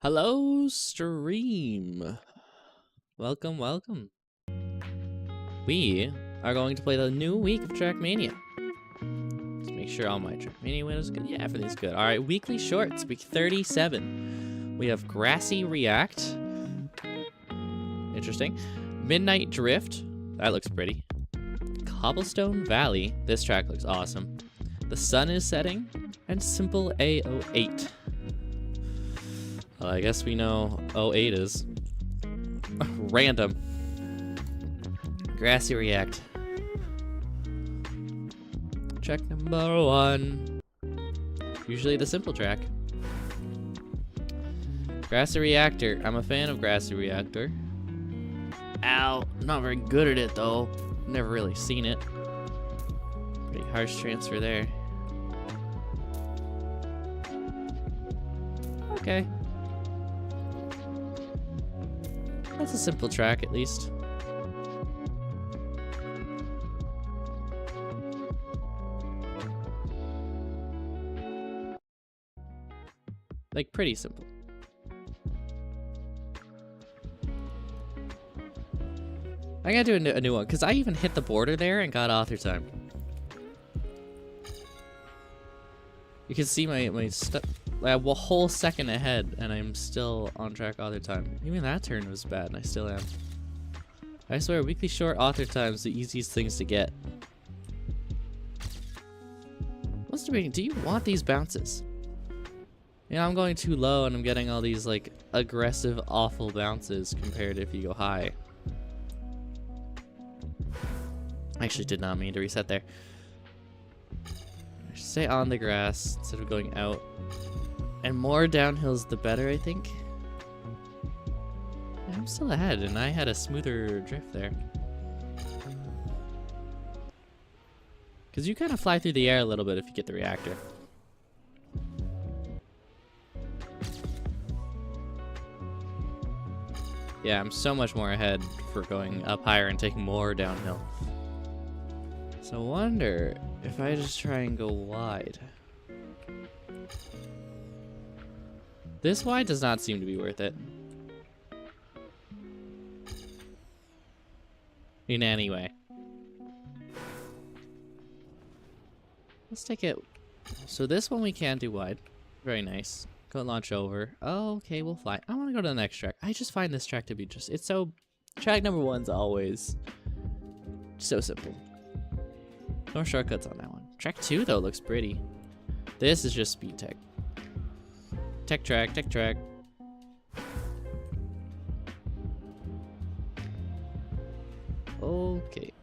Hello, stream. Welcome, welcome. We are going to play the new week of Trackmania. Let's make sure all my Trackmania windows are good. Yeah, everything's good. All right, weekly shorts, week 37. We have Grassy React. Interesting. Midnight Drift. That looks pretty. Cobblestone Valley. This track looks awesome. The Sun is Setting. And Simple A08. Well, I guess we know 08 is random. Grassy React. Track number 1. Usually the simple track. Grassy Reactor. I'm a fan of Grassy Reactor. Ow. Not very good at it though. Never really seen it. Pretty harsh transfer there. Okay. That's a simple track, at least. Like, pretty simple. I gotta do a new one, because I even hit the border there and got author time. You can see my stuff. Like a whole second ahead, and I'm still on track author time. Even that turn was bad, and I still am. I swear, weekly short author time is the easiest things to get. What's the meaning? Do you want these bounces? You know, I'm going too low, and I'm getting all these, like, aggressive, awful bounces compared to if you go high. I actually did not mean to reset there. I should stay on the grass instead of going out. And more downhills the better, I think. Yeah, I'm still ahead, and I had a smoother drift there. Because you kind of fly through the air a little bit if you get the reactor. Yeah, I'm so much more ahead for going up higher and taking more downhill. So I wonder if I just try and go wide. This wide does not seem to be worth it. In any way. Let's take it. So this one we can do wide. Very nice. Go launch over. Oh, okay, we'll fly. I want to go to the next track. I just find this track to be just, it's so, track number 1's always so simple. No shortcuts on that one. Track 2 though looks pretty. This is just speed tech. Tech track, tech track. Okay.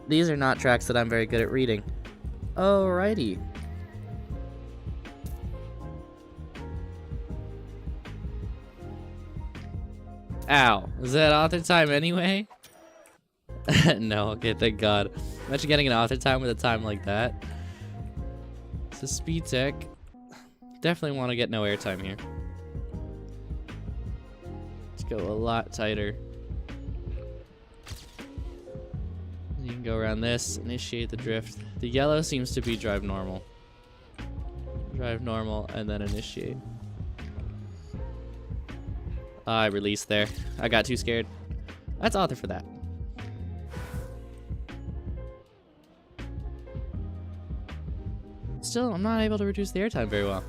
These are not tracks that I'm very good at reading. Alrighty. Ow. Is that author time anyway? No, okay, thank God. Imagine getting an author time with a time like that. So speed tech. Definitely want to get no airtime here. Let's go a lot tighter. You can go around this, initiate the drift. The yellow seems to be drive normal. Drive normal and then initiate. I released there. I got too scared. That's author for that. Still, I'm not able to reduce the airtime very well.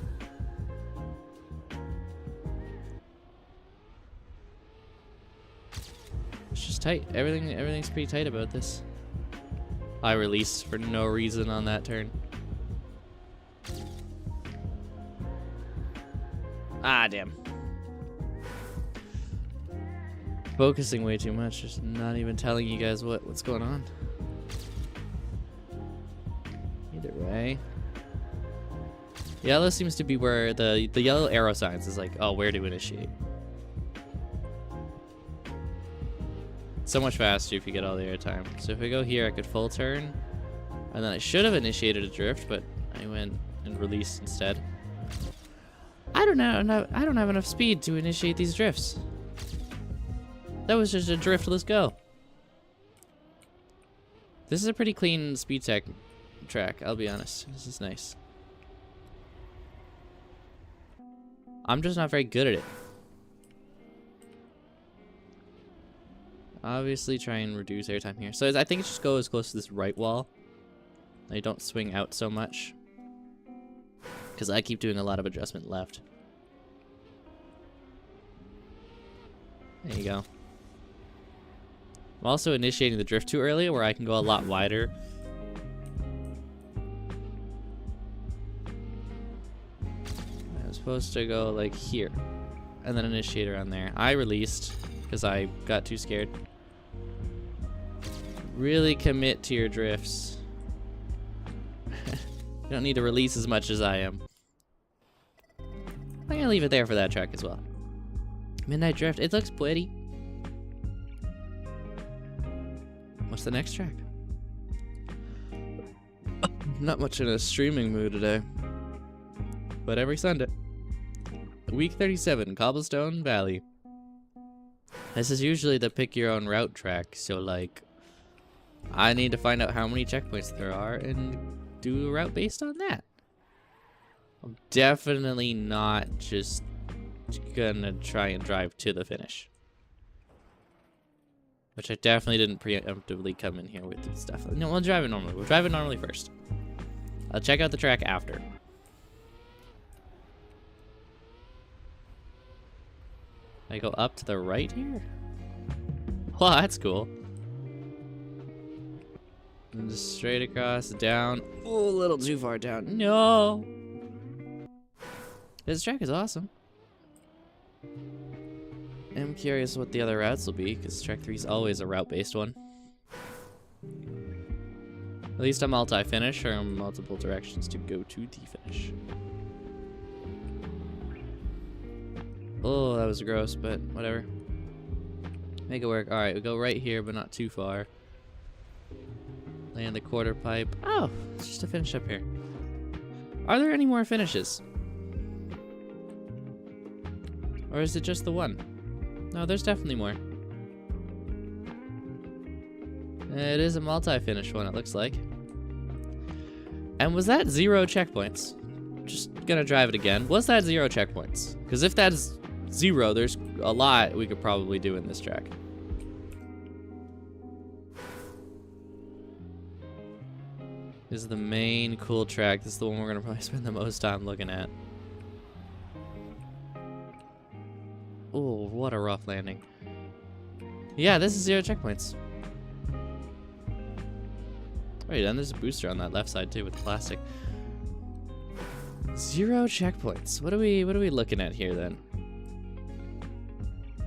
It's just tight. Everything's pretty tight about this. I released for no reason on that turn. Ah, damn. Focusing way too much, just not even telling you guys what's going on. Either way. Yellow seems to be where the yellow arrow signs is like, oh, where to initiate. So much faster if you get all the airtime. So if I go here, I could full turn. And then I should have initiated a drift, but I went and released instead. I don't have enough speed to initiate these drifts. That was just a drift, let's go. This is a pretty clean speed tech track, I'll be honest. This is nice. I'm just not very good at it. Obviously try and reduce airtime here. So I think it just go as close to this right wall. I don't swing out so much. Because I keep doing a lot of adjustment left. There you go. I'm also initiating the drift too early where I can go a lot wider. I was supposed to go like here. And then initiate around there. I released because I got too scared. Really commit to your drifts. You don't need to release as much as I am. I'm gonna leave it there for that track as well. Midnight Drift, it looks pretty. What's the next track? Not much in a streaming mood today. But every Sunday. Week 37, Cobblestone Valley. This is usually the pick your own route track, so like I need to find out how many checkpoints there are and do a route based on that. I'm definitely not just gonna try and drive to the finish. Which I definitely didn't preemptively come in here with this stuff. No, we'll drive it normally. We'll drive it normally first. I'll check out the track after. I go up to the right here? Well, that's cool. And just straight across, down. Oh, a little too far down. No! This track is awesome. I'm curious what the other routes will be, because track 3 is always a route-based one. At least a multi-finish, or multiple directions to go to the finish. Oh, that was gross, but whatever. Make it work. Alright, we go right here, but not too far. Land the quarter pipe. Oh, it's just a finish up here. Are there any more finishes? Or is it just the one? No, there's definitely more. It is a multi-finish one, it looks like. And was that 0 checkpoints? Just gonna drive it again. Was that 0 checkpoints? Because if that's 0, there's a lot we could probably do in this track. This is the main cool track. This is the one we're gonna probably spend the most time looking at. Oh, what a rough landing. Yeah, this is 0 checkpoints. Wait, and there's a booster on that left side too with the plastic. 0 checkpoints. What are we looking at here then?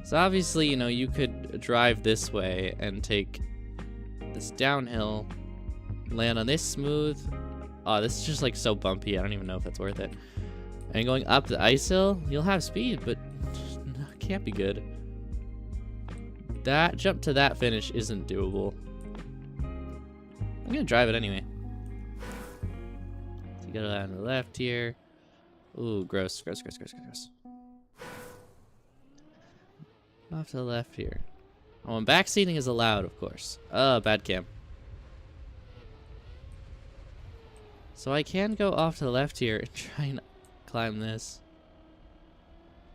So obviously, you know, you could drive this way and take this downhill, land on this smooth. Oh, this is just like so bumpy. I don't even know if that's worth it. And going up the ice hill, you'll have speed, but can't be good. That jump to that finish isn't doable. I'm gonna drive it anyway. So you gotta land on the left here. Ooh, gross, gross, gross, gross, gross. Off to the left here. Oh, and backseating is allowed, of course. Bad cam. So I can go off to the left here and try and climb this.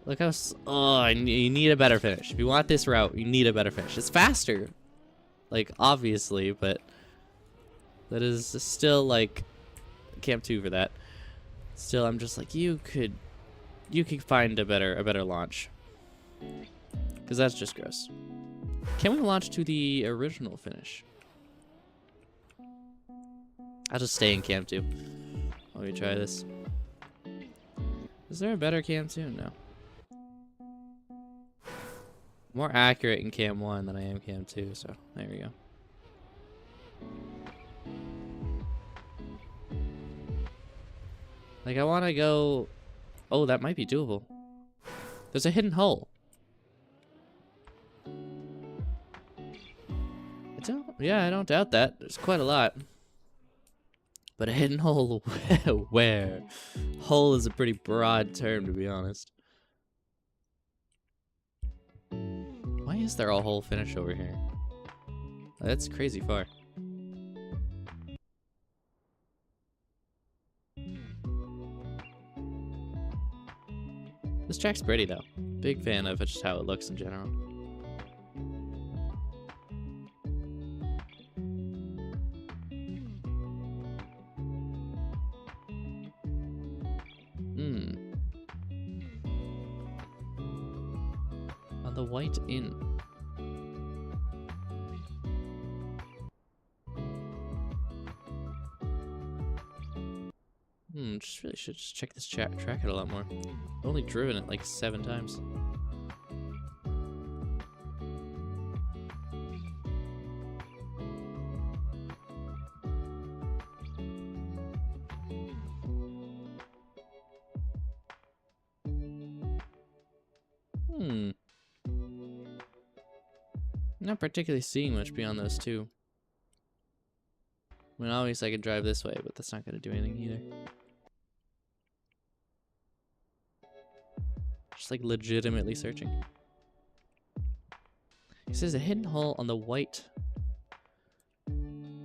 Look how... Oh, you need a better finish. If you want this route, you need a better finish. It's faster. Like, obviously, but... That is still, like... Camp 2 for that. Still, I'm just like, you could find a better launch. Because that's just gross. Can we launch to the original finish? I'll just stay in Camp 2 while we try this. Is there a better Camp 2? No. More accurate in Cam 1 than I am Cam 2, so there we go. Like, I want to go... Oh, that might be doable. There's a hidden hole. I don't doubt that. There's quite a lot. But a hidden hole where? Hole is a pretty broad term, to be honest. Why is there a whole finish over here? That's crazy far. This track's pretty though. Big fan of just how it looks in general. On the White Inn. Just really should just check this track it a lot more. I've only driven it like 7 times. Not particularly seeing much beyond those two. I mean, obviously I could drive this way, but that's not going to do anything either. Just like legitimately searching. He says a hidden hole on the White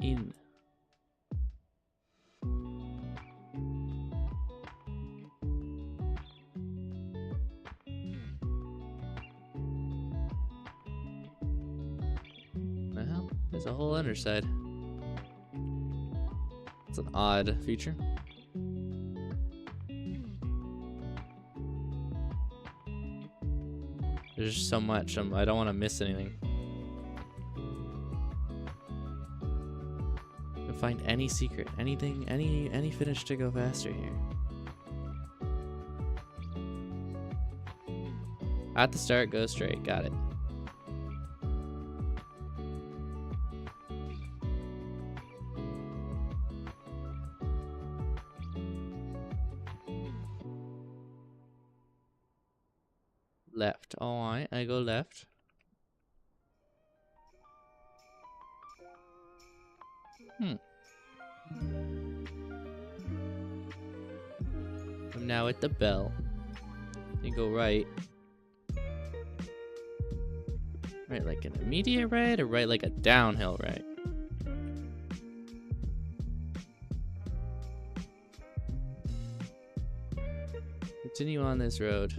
Inn. Well, there's a whole underside. It's an odd feature. There's just so much. I don't want to miss anything. Find any secret, anything, any finish to go faster here. At the start, go straight. Got it. Left. Alright, I go left. I'm now at the bell. You go right. Right like an immediate right, or right like a downhill right? Continue on this road.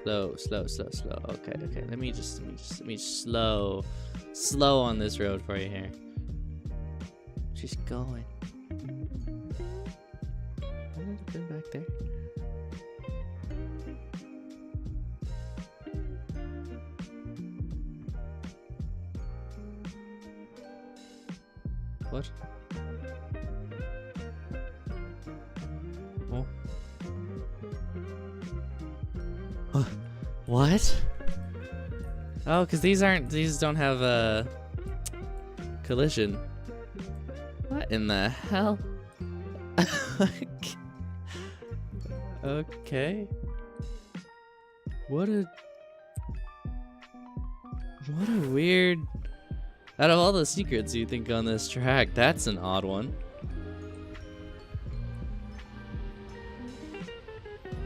Slow. Okay. Let me just slow on this road for you here. She's going. A little bit back there. What? Oh. What? Oh, because these don't have a collision. What in the hell? Okay. What a weird. Out of all the secrets you think on this track, that's an odd one.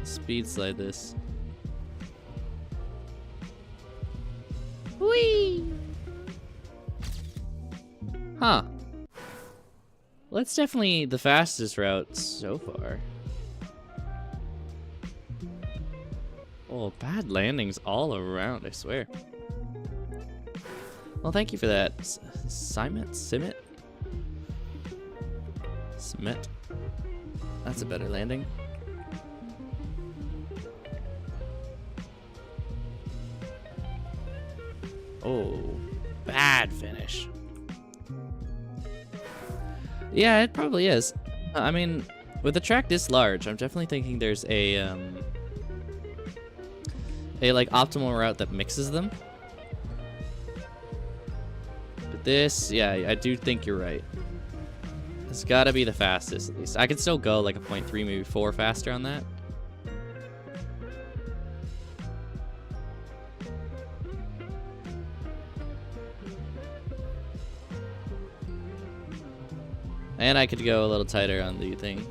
Speed slide this. Whee! Huh. Well, that's definitely the fastest route so far. Oh, bad landings all around, I swear. Well, thank you for that, Simmet? That's a better landing. Oh, bad finish. Yeah, it probably is. I mean, with a track this large, I'm definitely thinking there's a like optimal route that mixes them. But this, yeah, I do think you're right. It's got to be the fastest at least. I could still go like a 0.3, maybe 4 faster on that. And I could go a little tighter on the thing.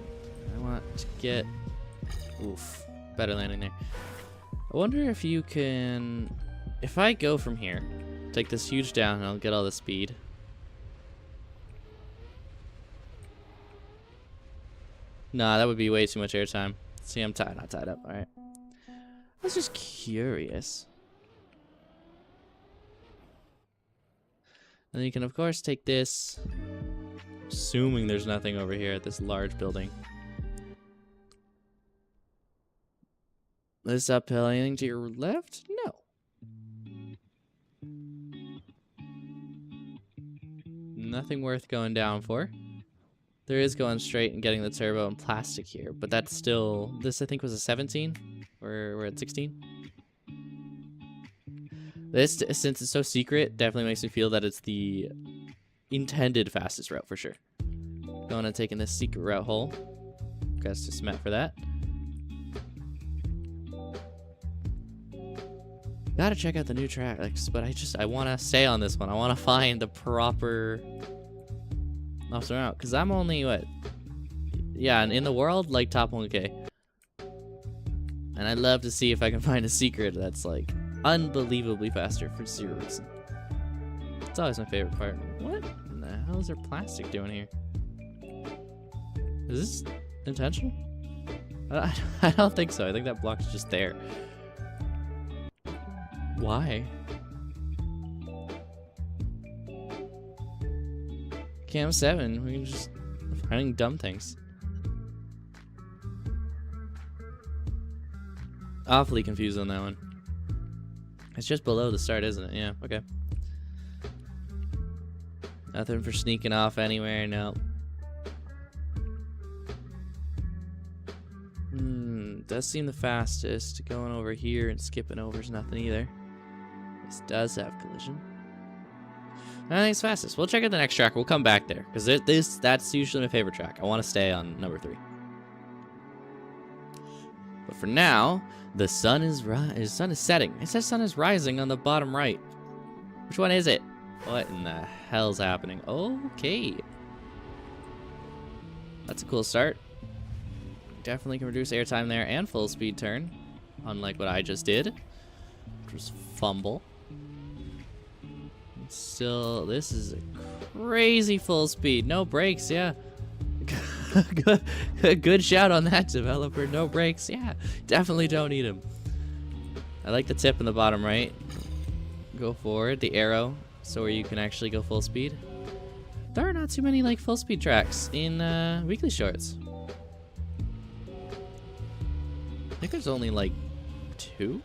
I want to get... Oof. Better landing there. I wonder if you can... If I go from here, Take this huge down and I'll get all the speed. Nah, that would be way too much airtime. See, I'm not tied up. Alright. I was just curious. And then you can, of course, take this. Assuming there's nothing over here at this large building. This uphill, anything to your left? No. Nothing worth going down for. There is going straight and getting the turbo and plastic here, but that's still, this I think was a 17. We're at 16. This, since it's so secret, definitely makes me feel that it's the intended fastest route for sure. Going and taking this secret route hole. Guys, just met for that. Gotta check out the new tracks, but I want to stay on this one. I want to find the proper option route, because I'm only, what? Yeah, and in the world, like, top 1K. And I'd love to see if I can find a secret that's, like, unbelievably faster for zero reason. It's always my favorite part. What in the hell is there plastic doing here? Is this intentional? I don't think so. I think that block's just there. Why? Cam 7, we can just finding dumb things. Awfully confused on that one. It's just below the start, isn't it? Yeah, okay. Nothing for sneaking off anywhere, no. Does seem the fastest. Going over here and skipping over is nothing either. This does have collision. I think it's fastest. We'll check out the next track. We'll come back there because that's usually my favorite track. I want to stay on number 3. But for now, the sun is setting. It says sun is rising on the bottom right. Which one is it? What in the hell's happening? Okay. That's a cool start. Definitely can reduce airtime there and full speed turn. Unlike what I just did. Which was fumble. Still, this is a crazy full speed. No brakes, yeah. Good shout on that, developer. No brakes, yeah. Definitely don't need them. I like the tip in the bottom right. Go forward, the arrow, so where you can actually go full speed. There are not too many like full speed tracks in weekly shorts. I think there's only like 2.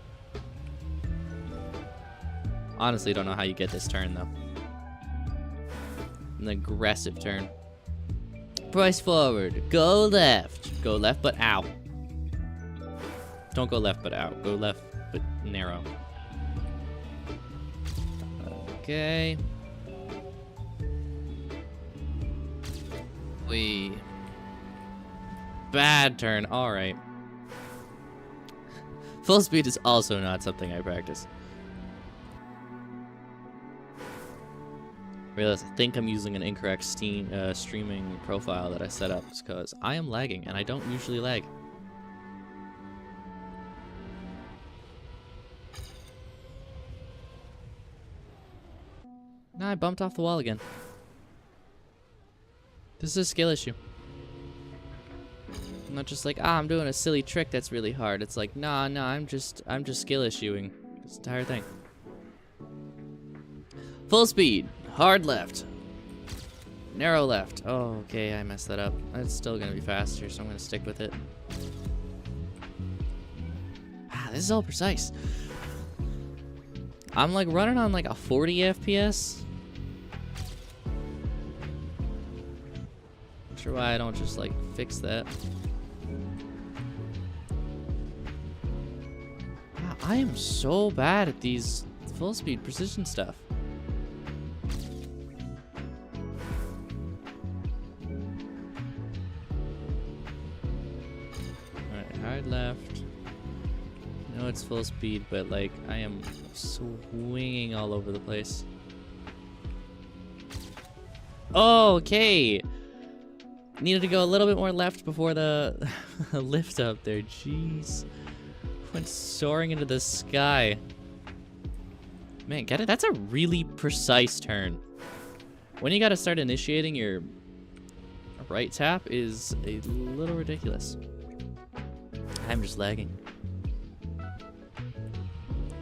Honestly, don't know how you get this turn though. An aggressive turn. Price forward. Go left. Go left, but out. Don't go left, but out. Go left, but narrow. Okay. Bad turn. All right. Full speed is also not something I practice. Realize I think I'm using an incorrect streaming profile that I set up because I am lagging and I don't usually lag. Nah, I bumped off the wall again. This is a skill issue. I'm not just like, I'm doing a silly trick that's really hard. It's like, nah, I'm just skill issuing this entire thing. Full speed. Hard left. Narrow left. Oh, okay, I messed that up. It's still gonna be faster, so I'm gonna stick with it. Ah, this is all precise. I'm like running on like a 40 FPS. Not sure why I don't just like fix that. Wow, I am so bad at these full speed precision stuff. Hard left. I know it's full speed, but like I am swinging all over the place. Oh, okay. Needed to go a little bit more left before the lift up there. Jeez. Went soaring into the sky. Man, get it? That's a really precise turn. When you gotta start initiating your right tap is a little ridiculous. I'm just lagging.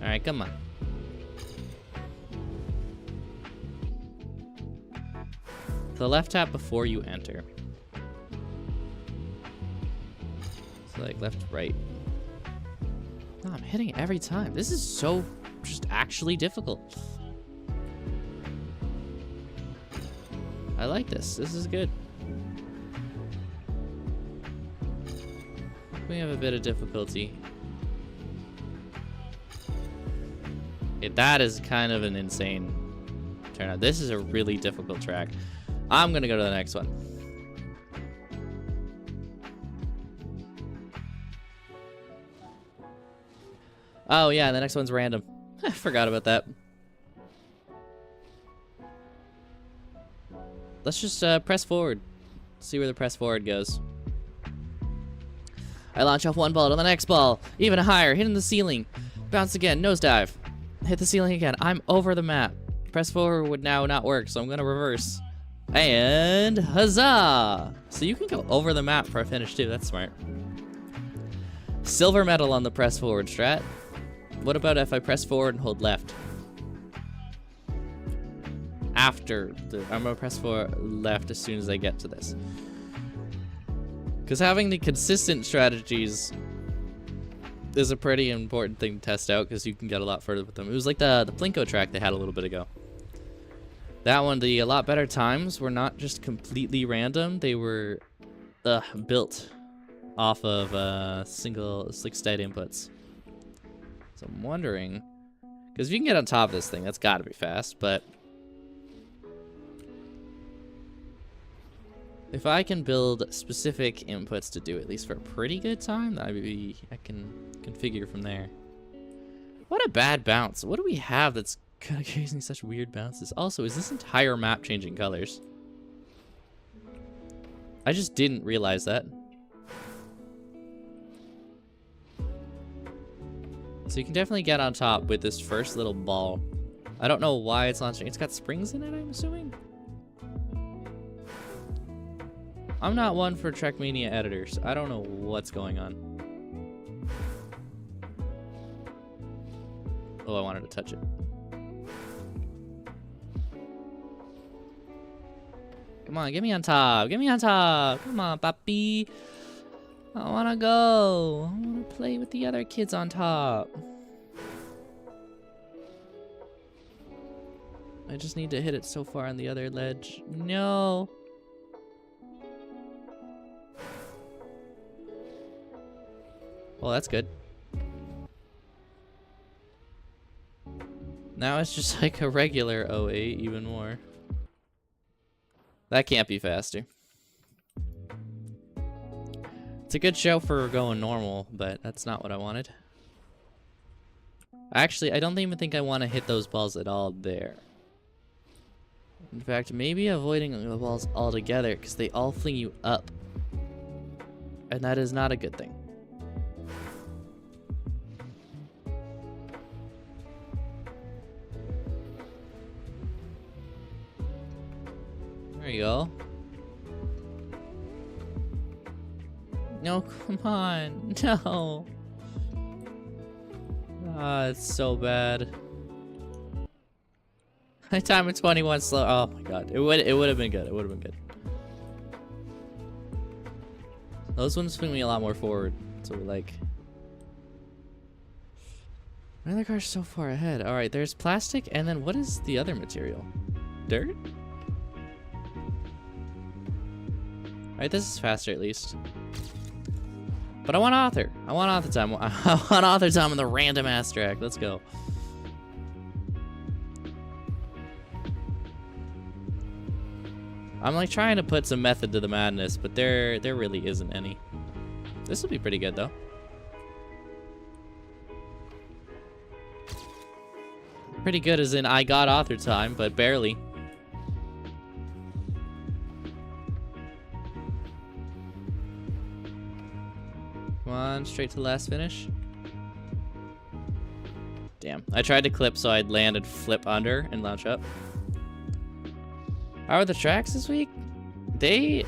Alright, come on. The left tap before you enter. So like left, right. No, I'm hitting it every time. This is so just actually difficult. I like this. This is good. We have a bit of difficulty. Okay, that is kind of an insane turnout. This is a really difficult track. I'm gonna go to the next one. Oh yeah, the next one's random. I forgot about that. Let's just press forward. See where the press forward goes. I launch off one ball to the next ball. Even higher, hitting the ceiling. Bounce again, nosedive. Hit the ceiling again. I'm over the map. Press forward would now not work, so I'm gonna reverse. And huzzah! So you can go over the map for a finish too, that's smart. Silver medal on the press forward strat. What about if I press forward and hold left? I'm gonna press forward left as soon as I get to this. Because having the consistent strategies is a pretty important thing to test out, because you can get a lot further with them. It was like the Plinko track they had a little bit ago. That one, the a lot better times were not just completely random. They were built off of single slick state inputs. So I'm wondering, because if you can get on top of this thing, that's got to be fast. But if I can build specific inputs to do at least for a pretty good time, I can configure from there. What a bad bounce. What do we have that's kind of using such weird bounces? Also, is this entire map changing colors? I just didn't realize that. So you can definitely get on top with this first little ball. I don't know why it's launching. It's got springs in it, I'm assuming. I'm not one for Trackmania editors. I don't know what's going on. Oh, I wanted to touch it. Come on, get me on top. Get me on top. Come on, papi. I wanna go. I wanna play with the other kids on top. I just need to hit it so far on the other ledge. No. Well, that's good. Now it's just like a regular 08, even more. That can't be faster. It's a good show for going normal, but that's not what I wanted. Actually, I don't even think I want to hit those balls at all there. In fact, maybe avoiding the balls altogether, because they all fling you up. And that is not a good thing. There you go. No, come on. No. Ah, it's so bad. I time at 21 slow. Oh my god. It would have been good. It would have been good. Those ones swing me a lot more forward. So like, my other car's so far ahead. Alright, there's plastic, and then what is the other material? Dirt? Alright, this is faster at least. But I want author. I want author time. I want author time on the random ass track. Let's go. I'm like trying to put some method to the madness, but there really isn't any. This will be pretty good though. Pretty good as in I got author time, but barely. Come on, straight to the last finish. Damn. I tried to clip so I'd land and flip under and launch up. How are the tracks this week? I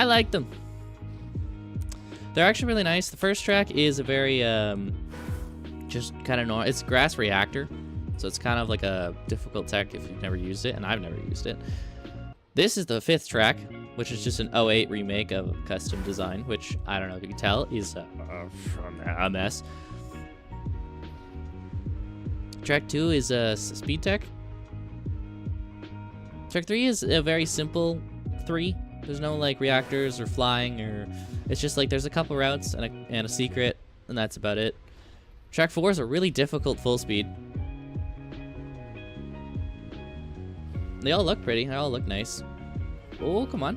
like them. They're actually really nice. The first track is a very, just kind of normal. It's grass reactor. So it's kind of like a difficult tech if you've never used it, and I've never used it. This is the 5th track, which is just an 08 remake of custom design, which, I don't know if you can tell, is a mess. Track 2 is a speed tech. Track 3 is a very simple 3. There's no like reactors or flying, or it's just like there's a couple routes and a secret, and that's about it. Track 4 is a really difficult full speed. They all look pretty. They all look nice. Oh, come on.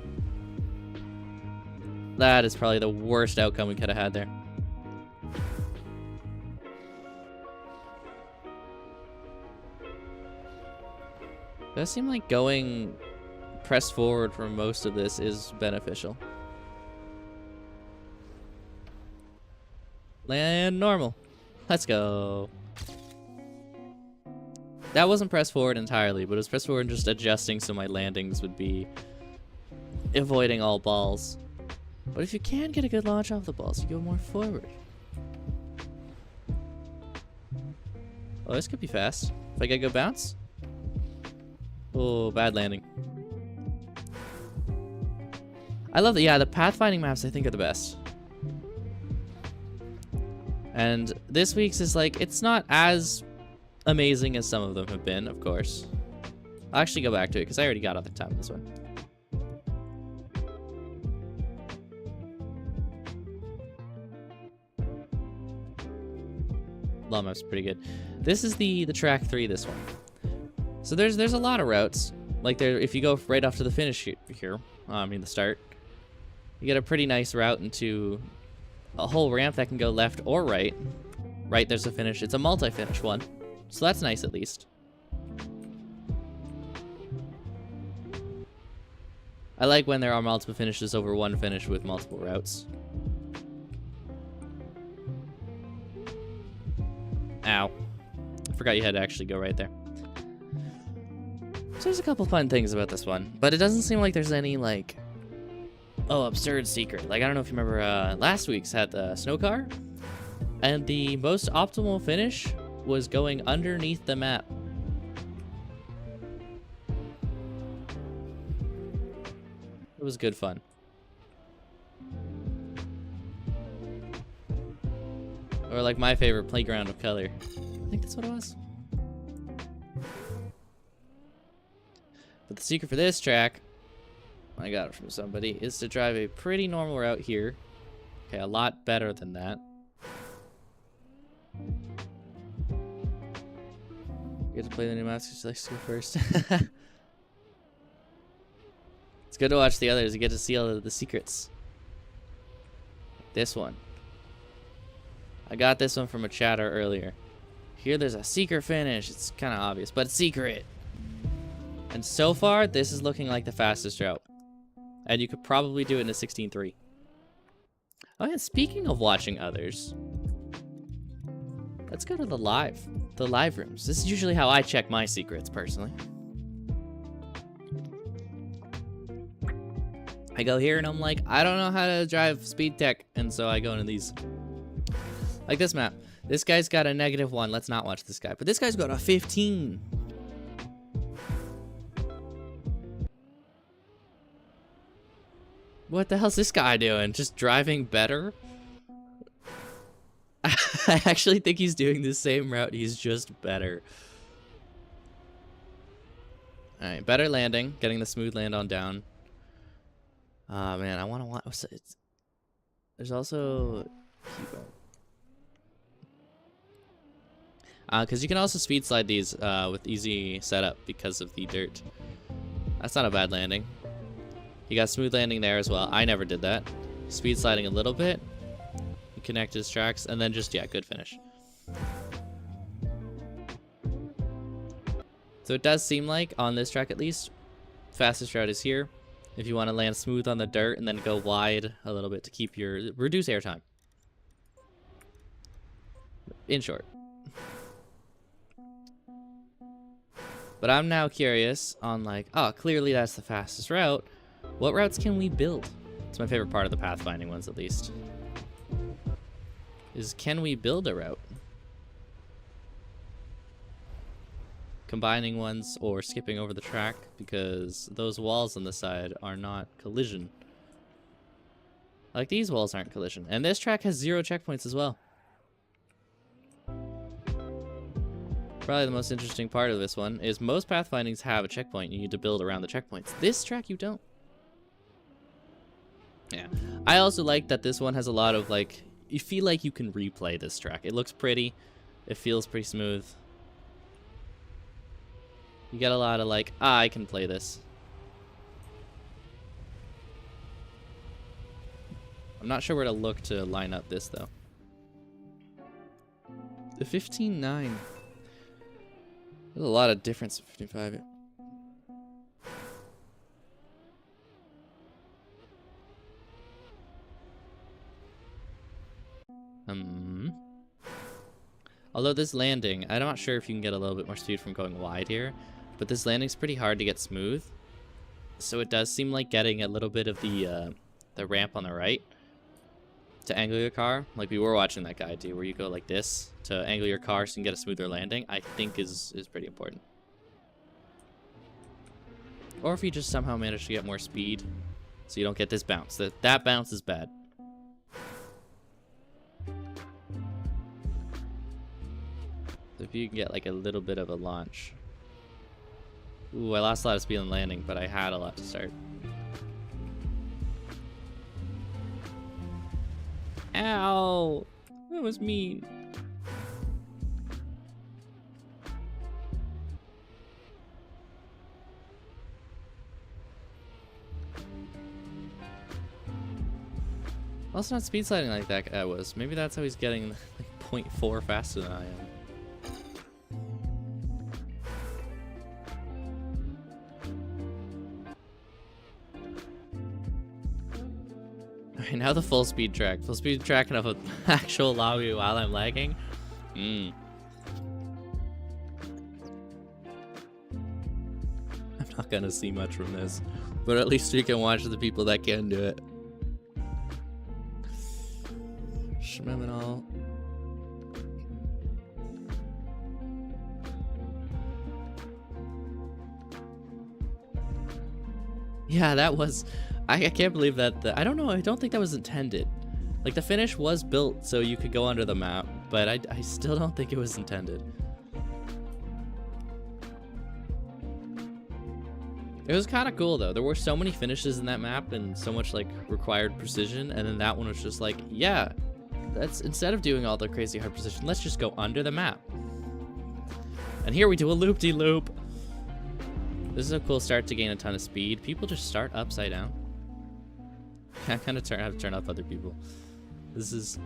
That is probably the worst outcome we could have had there. It does seem like going press forward for most of this is beneficial. Land normal. Let's go. That wasn't press forward entirely, but it was press forward and just adjusting so my landings would be avoiding all balls. But if you can get a good launch off the balls, you go more forward. Oh, this could be fast. If I get a good bounce. Oh, bad landing. I love that. Yeah, the pathfinding maps I think are the best. And this week's is like, it's not as amazing as some of them have been, of course. I'll actually go back to it because I already got other time on this one. Law map's pretty good. This is the track 3, this one. So there's a lot of routes. Like there, if you go right off to the finish here, the start, you get a pretty nice route into a whole ramp that can go left or right. Right, there's a finish. It's a multi-finish one. So that's nice at least. I like when there are multiple finishes over one finish with multiple routes. Ow. I forgot you had to actually go right there. So there's a couple fun things about this one, but it doesn't seem like there's any, like, absurd secret. Like, I don't know if you remember, last week's had the snow car, and the most optimal finish was going underneath the map. It was good fun. Or like my favorite, Playground of Color. I think that's what it was. But the secret for this track, I got it from somebody, is to drive a pretty normal route here. Okay, a lot better than that. You get to play the new maps, just like to go first. It's good to watch the others. You get to see all of the secrets. This one. I got this one from a chatter earlier. Here there's a secret finish. It's kind of obvious, but it's secret. And so far, this is looking like the fastest route. And you could probably do it in a 16.3. Oh yeah, speaking of watching others, let's go to the live rooms. This is usually how I check my secrets, personally. I go here and I'm like, I don't know how to drive speed tech, and so I go into these. Like this map. This guy's got a -1. Let's not watch this guy. But this guy's got a 15. What the hell's this guy doing? Just driving better? I actually think he's doing the same route. He's just better. Alright, better landing. Getting the smooth land on down. Man, I want to watch. There's also... Keep going. Because you can also speed slide these with easy setup because of the dirt. That's not a bad landing. You got smooth landing there as well. I never did that. Speed sliding a little bit. You connect his tracks, and then just, yeah, good finish. So it does seem like, on this track at least, fastest route is here. If you want to land smooth on the dirt and then go wide a little bit to keep your... reduce air time. In short. But I'm now curious on like, oh, clearly that's the fastest route. What routes can we build? It's my favorite part of the pathfinding ones, at least. Is can we build a route? Combining ones or skipping over the track, because those walls on the side are not collision. Like these walls aren't collision. And this track has 0 checkpoints as well. Probably the most interesting part of this one is most pathfindings have a checkpoint. You need to build around the checkpoints. This track you don't. Yeah. I also like that this one has a lot of like, you feel like you can replay this track. It looks pretty. It feels pretty smooth. You get a lot of like, I can play this. I'm not sure where to look to line up this though. The 15.9. There's a lot of difference in 55. Although this landing, I'm not sure if you can get a little bit more speed from going wide here, but this landing's pretty hard to get smooth. So it does seem like getting a little bit of the ramp on the right to angle your car, like we were watching that guy do, where you go like this to angle your car so you can get a smoother landing, I think is pretty important. Or if you just somehow manage to get more speed so you don't get this bounce. That bounce is bad. So if you can get like a little bit of a launch. Ooh, I lost a lot of speed on landing, but I had a lot to start. Ow! That was mean. Also not speed sliding like that guy was. Maybe that's how he's getting like 0.4 faster than I am. Alright, now the full speed track. Full speed track of an actual lobby while I'm lagging. I'm not gonna see much from this, but at least we can watch the people that can do it. Schmeminal. Yeah, that was... I can't believe that I don't know, I don't think that was intended. Like, the finish was built so you could go under the map, but I still don't think it was intended. It was kind of cool, though. There were so many finishes in that map and so much, like, required precision, and then that one was just like, yeah, that's, instead of doing all the crazy hard precision, let's just go under the map. And here we do a loop-de-loop. This is a cool start to gain a ton of speed. People just start upside down. I kind of have to turn off other people. This is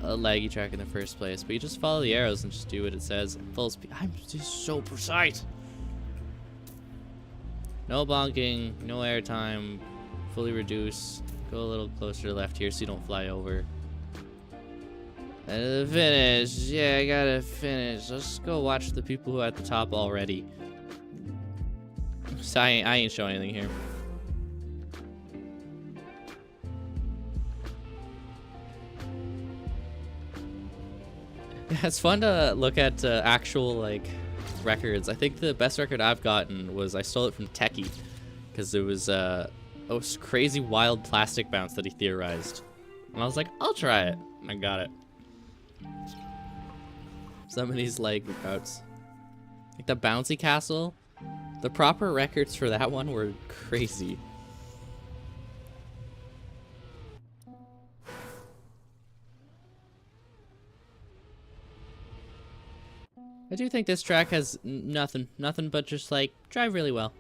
a laggy track in the first place, but you just follow the arrows and just do what it says. Full speed. I'm just so precise. No bonking, no airtime, fully reduce. Go a little closer to left here so you don't fly over. And the finish. Yeah, I gotta finish. Let's go watch the people who are at the top already. So I ain't showing anything here. Yeah, it's fun to look at actual like records. I think the best record I've gotten was I stole it from Techie because it was a crazy wild plastic bounce that he theorized, and I was like, I'll try it. And I got it. Some of these like routes, like the bouncy castle. The proper records for that one were crazy. I do think this track has nothing but just like drive really well.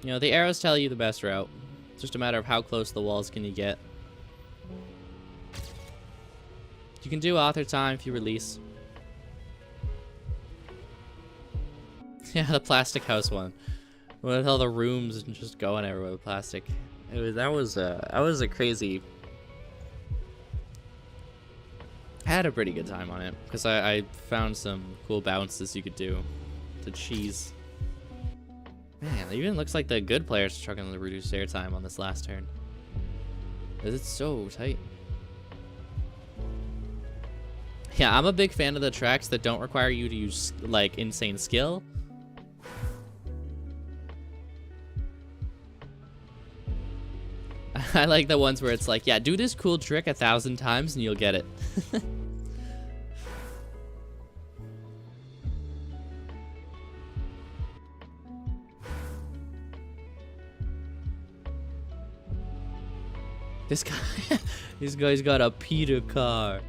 You know, the arrows tell you the best route. It's just a matter of how close to the walls can you get. You can do author time if you release. Yeah, the plastic house one, with all the rooms and just going everywhere with plastic. That was a crazy. I had a pretty good time on it because I found some cool bounces you could do to cheese. Man, it even looks like the good players are struggling to reduce airtime on this last turn. It's so tight. Yeah, I'm a big fan of the tracks that don't require you to use, like, insane skill. I like the ones where it's like, yeah, do this cool trick 1,000 times and you'll get it. This guy, this guy's got a Peter car.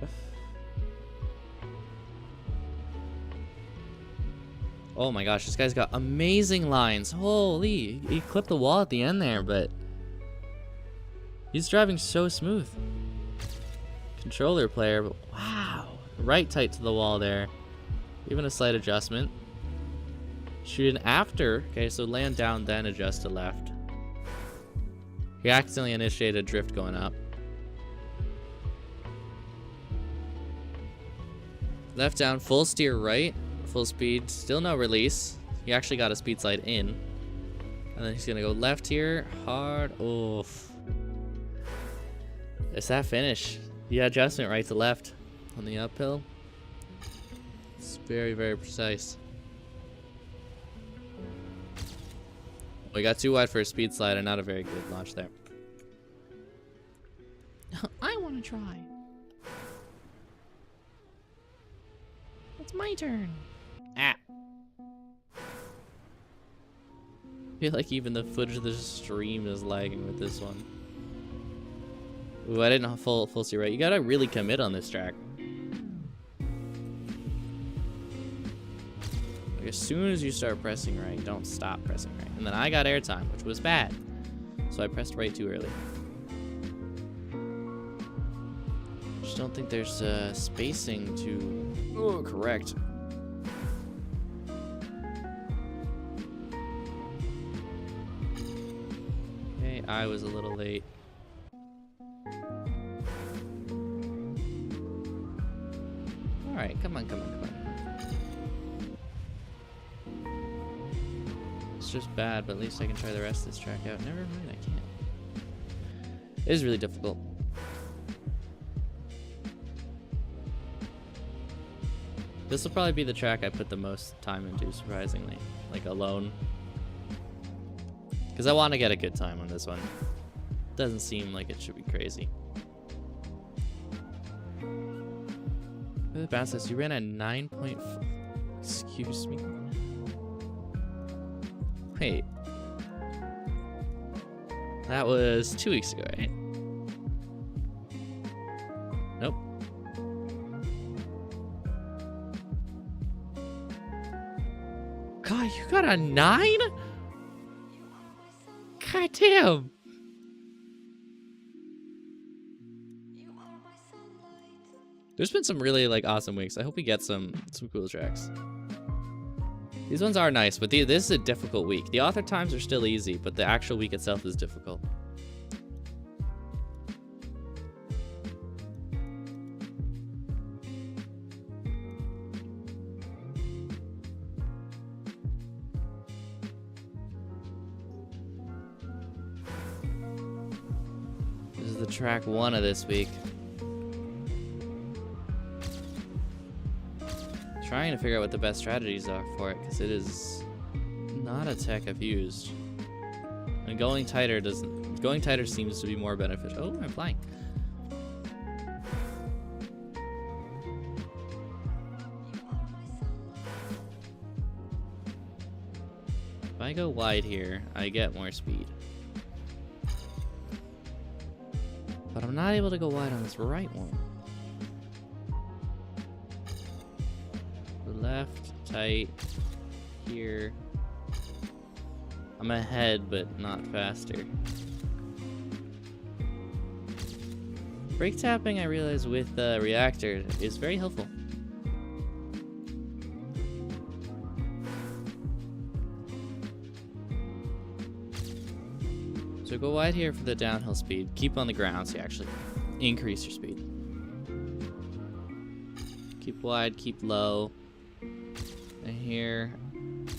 Oh my gosh, this guy's got amazing lines. Holy, he clipped the wall at the end there, but he's driving so smooth. Controller player, but wow. Right tight to the wall there. Even a slight adjustment. Shooting after. Okay, so land down, then adjust to left. He accidentally initiated a drift going up. Left down, full steer right. Full speed, still no release. He actually got a speed slide in. And then he's gonna go left here, hard. Oof. It's that finish. The adjustment right to left on the uphill. It's very, very precise. We got too wide for a speed slide and not a very good launch there. I want to try. It's my turn. Ah. I feel like even the footage of the stream is lagging with this one. Ooh, I didn't full see right. You gotta really commit on this track. Like as soon as you start pressing right, don't stop pressing right. And then I got airtime, which was bad. So I pressed right too early. Just don't think there's spacing to correct. Okay, I was a little late. Alright, come on, come on, come on. It's just bad, but at least I can try the rest of this track out. Never mind, I can't. It is really difficult. This will probably be the track I put the most time into, surprisingly. Like, alone. Because I want to get a good time on this one. Doesn't seem like it should be crazy. Look at the bounce test. You ran at 9.4. Excuse me. Wait. That was 2 weeks ago, right? Nope. God, you got a 9? God damn. There's been some really like awesome weeks. I hope we get some cool tracks. These ones are nice, but this is a difficult week. The author times are still easy, but the actual week itself is difficult. This is the track 1 of this week. Trying to figure out what the best strategies are for it, because it is not a tech I've used. And going tighter seems to be more beneficial. Oh, I'm flying. If I go wide here, I get more speed. But I'm not able to go wide on this right one. Left, tight, here. I'm ahead, but not faster. Brake tapping, I realize, with the reactor is very helpful. So go wide here for the downhill speed. Keep on the ground so you actually increase your speed. Keep wide, keep low. And here,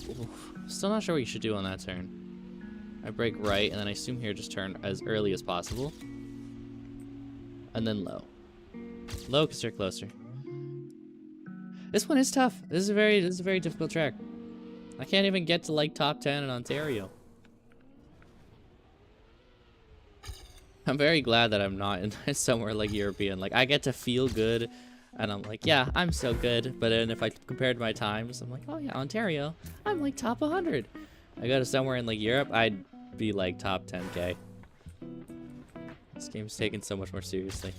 oof, still not sure what you should do on that turn. I brake right, and then I assume here just turn as early as possible. And then low. Low because you're closer. This one is tough. This is a very difficult track. I can't even get to like top 10 in Ontario. I'm very glad that I'm not in somewhere like European. Like I get to feel good, and I'm like, yeah, I'm so good. But then if I compared my times, I'm like, oh yeah, Ontario, I'm like top 100. I go to somewhere in like Europe, I'd be like top 10K. This game's taken so much more seriously.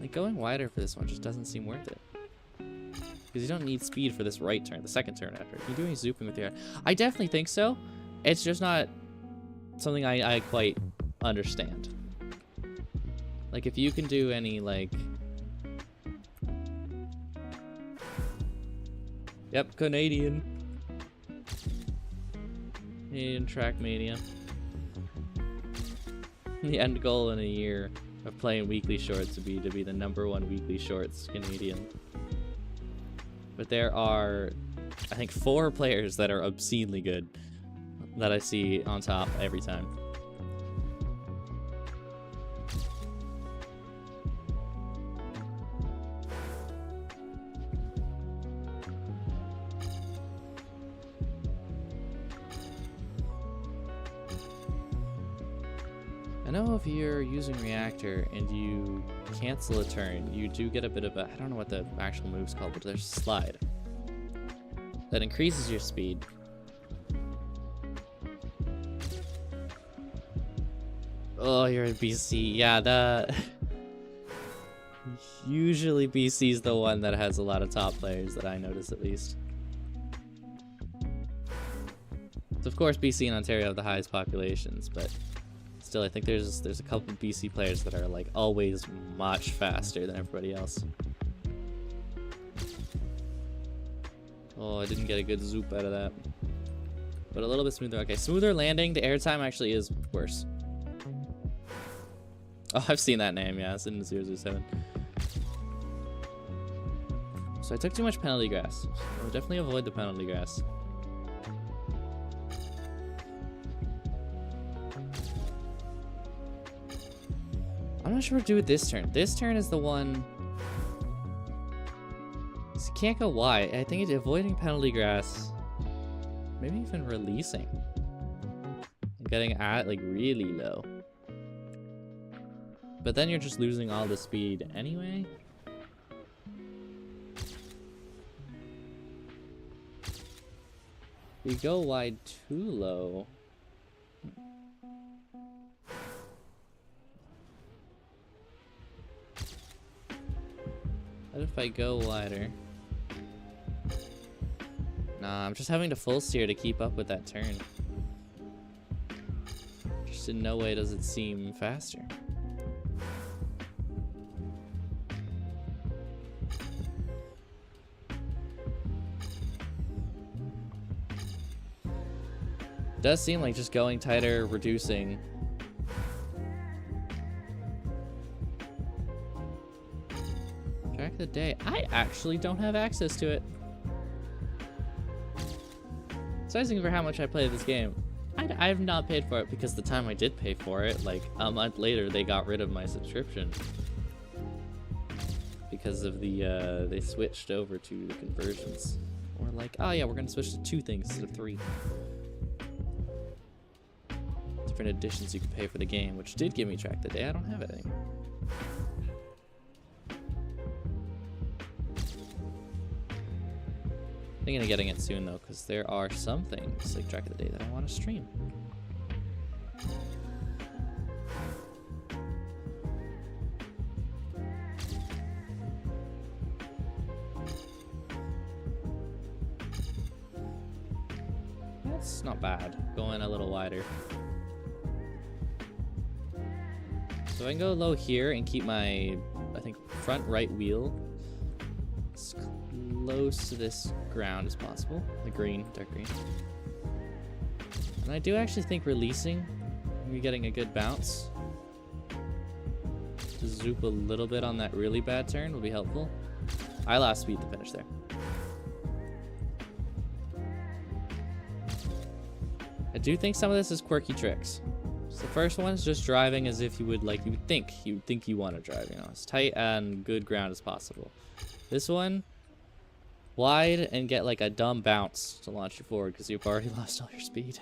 Like going wider for this one just doesn't seem worth it. Because you don't need speed for this right turn, the second turn after. You're doing zooping with your... I definitely think so. It's just not something I quite understand. Like if you can do any like... Yep, Canadian Trackmania. The end goal in a year of playing weekly shorts would be to be the #1 weekly shorts Canadian. But there are, I think, 4 players that are obscenely good that I see on top every time. I know if you're using Reactor and you cancel a turn, you do get a bit of a, I don't know what the actual move's called, but there's a slide that increases your speed. Oh, you're in BC. Yeah, usually BC's the one that has a lot of top players that I notice at least. So of course BC and Ontario have the highest populations, but still, I think there's a couple of BC players that are like always much faster than everybody else. Oh, I didn't get a good zoop out of that. But a little bit smoother. Okay, smoother landing. The airtime actually is worse. Oh, I've seen that name. Yeah, it's in 007. So I took too much penalty grass. So I'll definitely avoid the penalty grass. I'm not sure what to do with this turn. This turn is the one... So you can't go wide. I think it's avoiding penalty grass. Maybe even releasing. And getting at like really low. But then you're just losing all the speed anyway. If you go wide too low... What if I go wider? Nah, I'm just having to full steer to keep up with that turn. Just in no way does it seem faster. It does seem like just going tighter, reducing. Track of the day. I actually don't have access to it. Sizing for how much I play this game. I have not paid for it because the time I did pay for it, like a month later, they got rid of my subscription. Because of the, they switched over to the conversions. Or like, oh yeah, we're gonna switch to 2 things instead of 3. Different editions you can pay for the game, which did give me track of the day. I don't have it anymore. Thinking of getting it soon though, because there are some things like track of the day that I want to stream. That's not bad. Going a little wider. So I can go low here and keep my, I think, front right wheel as close to this ground as possible. The green, dark green. And I do actually think releasing, maybe getting a good bounce. To zoop a little bit on that really bad turn will be helpful. I lost speed to finish there. I do think some of this is quirky tricks. So the first one is just driving as if you would think you want to drive, you know, as tight and good ground as possible. This one, wide and get like a dumb bounce to launch you forward because you've already lost all your speed.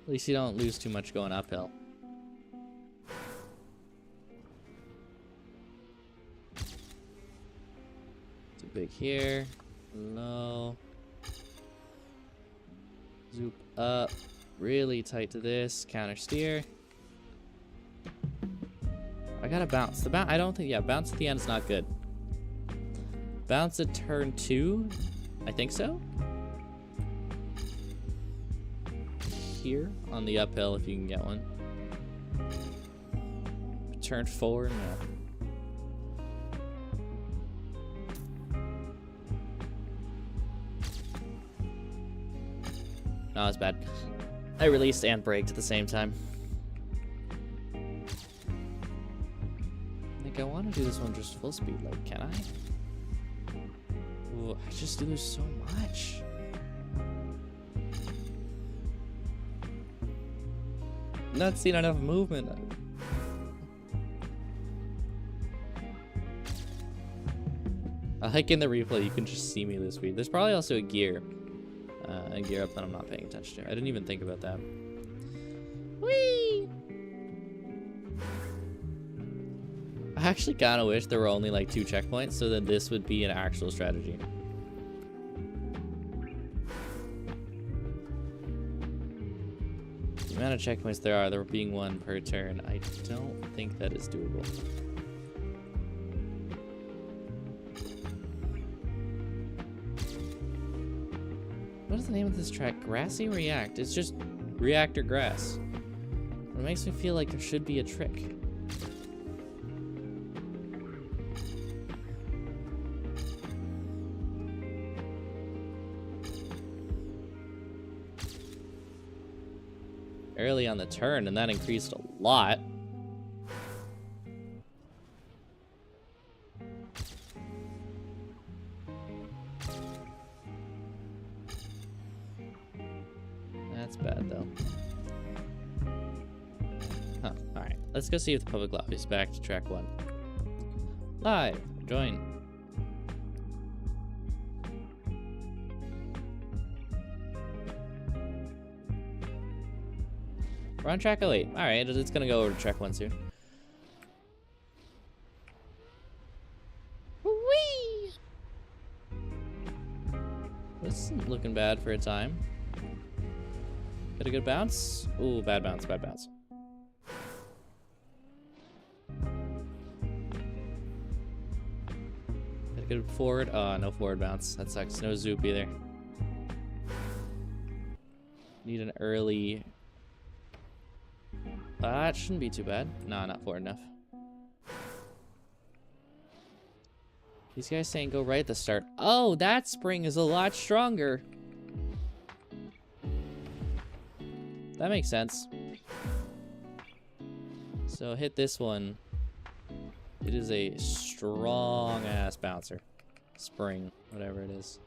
At least you don't lose too much going uphill. Too big here, low. Zoop up, really tight to this, counter steer. I gotta bounce. The bounce, I don't think, yeah, bounce at the end is not good. Bounce at turn 2, I think so. Here on the uphill if you can get one. Turn 4, no. No, it's bad. I released and braked at the same time. I think I want to do this one just full speed. Like, can I? Ooh, I just lose so much. Not seeing enough movement. I like in the replay, you can just see me this speed. There's probably also a gear up that I'm not paying attention to. I didn't even think about that. Whee! I actually kind of wish there were only like 2 checkpoints so that this would be an actual strategy. The amount of checkpoints there being 1 per turn, I don't think that is doable. What is the name of this track? Grassy React. It's just reactor grass. It makes me feel like there should be a trick. Early on the turn, and that increased a lot. That's bad, though. Huh, alright. Let's go see if the public lobby is back to track 1. Live. Join. We're on track 08. Alright, it's gonna go over to track 1 soon. Whee! This isn't looking bad for a time. Get a good bounce? Ooh, bad bounce, bad bounce. Get a good forward. Oh, no forward bounce. That sucks. No zoop either. Need an early... that shouldn't be too bad. Nah, not forward enough. These guys saying go right at the start. Oh, that spring is a lot stronger. That makes sense. So hit this one. It is a strong ass bouncer. Spring, whatever it is.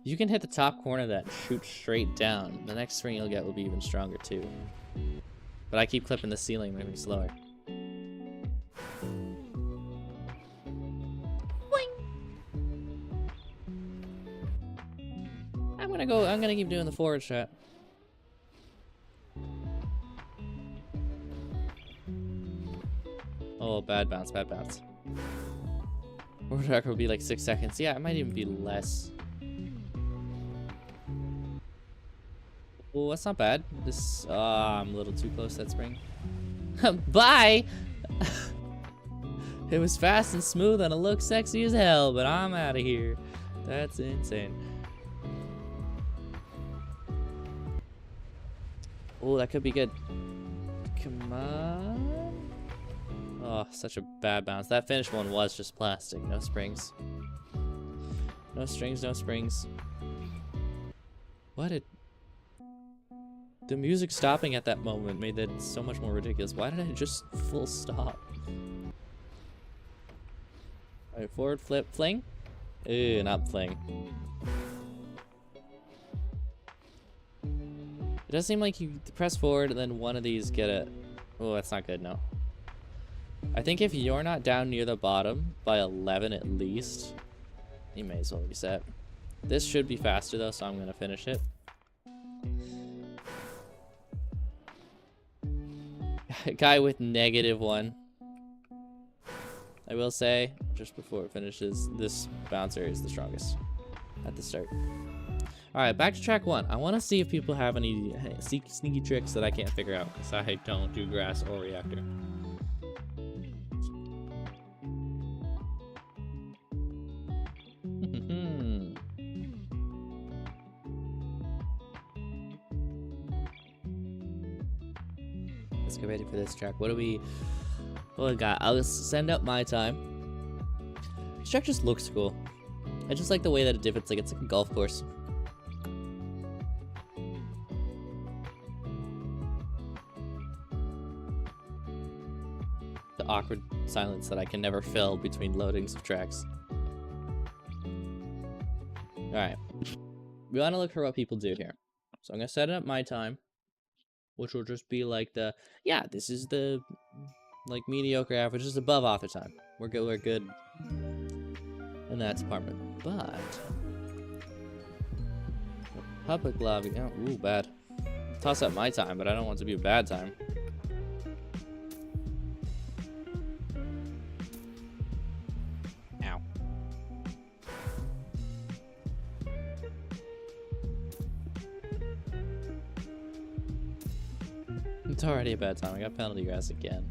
You can hit the top corner of that and shoot straight down. The next spring you'll get will be even stronger too. But I keep clipping the ceiling, moving slower. I'm gonna keep doing the forward shot. Oh, bad bounce, bad bounce. Forward record will be like 6 seconds. Yeah, it might even be less. Oh, that's not bad. This, I'm a little too close to that spring. Bye! It was fast and smooth and it looked sexy as hell, but I'm out of here. That's insane. Oh, that could be good. Come on. Oh, such a bad bounce. That finished one was just plastic, no springs. No strings, no springs. What did... The music stopping at that moment made that so much more ridiculous. Why did I just full stop? Alright, forward flip, fling? Ew, not fling. It does seem like you press forward and then one of these get it. Oh, that's not good, no. I think if you're not down near the bottom by 11 at least, you may as well reset. This should be faster though, so I'm gonna finish it. Guy with -1. I will say, just before it finishes, this bouncer is the strongest at the start. Alright, back to track 1. I want to see if people have any sneaky tricks that I can't figure out, because I don't do grass or reactor. Let's get ready for this track. What do we got? I'll send up my time. This track just looks cool. I just like the way that it divots, like it's like a golf course. The awkward silence that I can never fill between loadings of tracks. Alright. We want to look for what people do here. So I'm going to set up my time, which will just be like the, yeah, this is the, like, mediocre average, just above author time. We're good in that department. But public lobby, oh, ooh, bad. Toss up my time, but I don't want it to be a bad time. Ow. It's already a bad time. I got penalty grass again.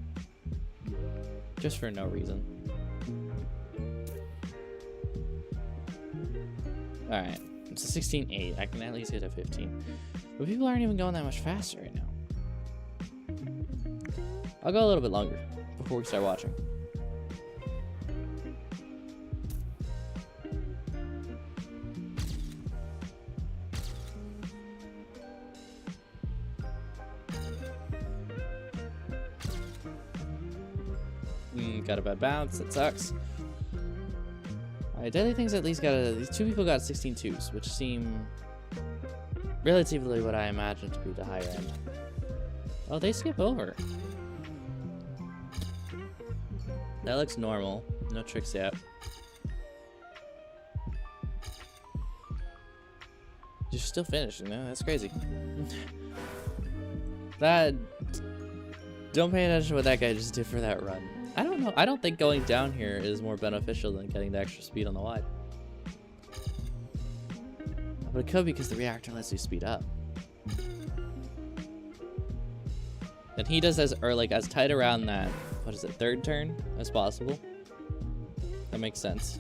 Just for no reason. Alright. It's a 16-8. I can at least hit a 15. But people aren't even going that much faster right now. I'll go a little bit longer before we start watching. Got a bad bounce. That sucks. Alright, Deadly Things at least got a... These two people got 16-2s, which seem relatively what I imagined to be the higher end. Oh, they skip over. That looks normal. No tricks yet. You're still finishing, man. That's crazy. That... Don't pay attention to what that guy just did for that run. I don't know. I don't think going down here is more beneficial than getting the extra speed on the wide. But it could be because the reactor lets you speed up. And he does as tight around that, what is it, third turn as possible. That makes sense.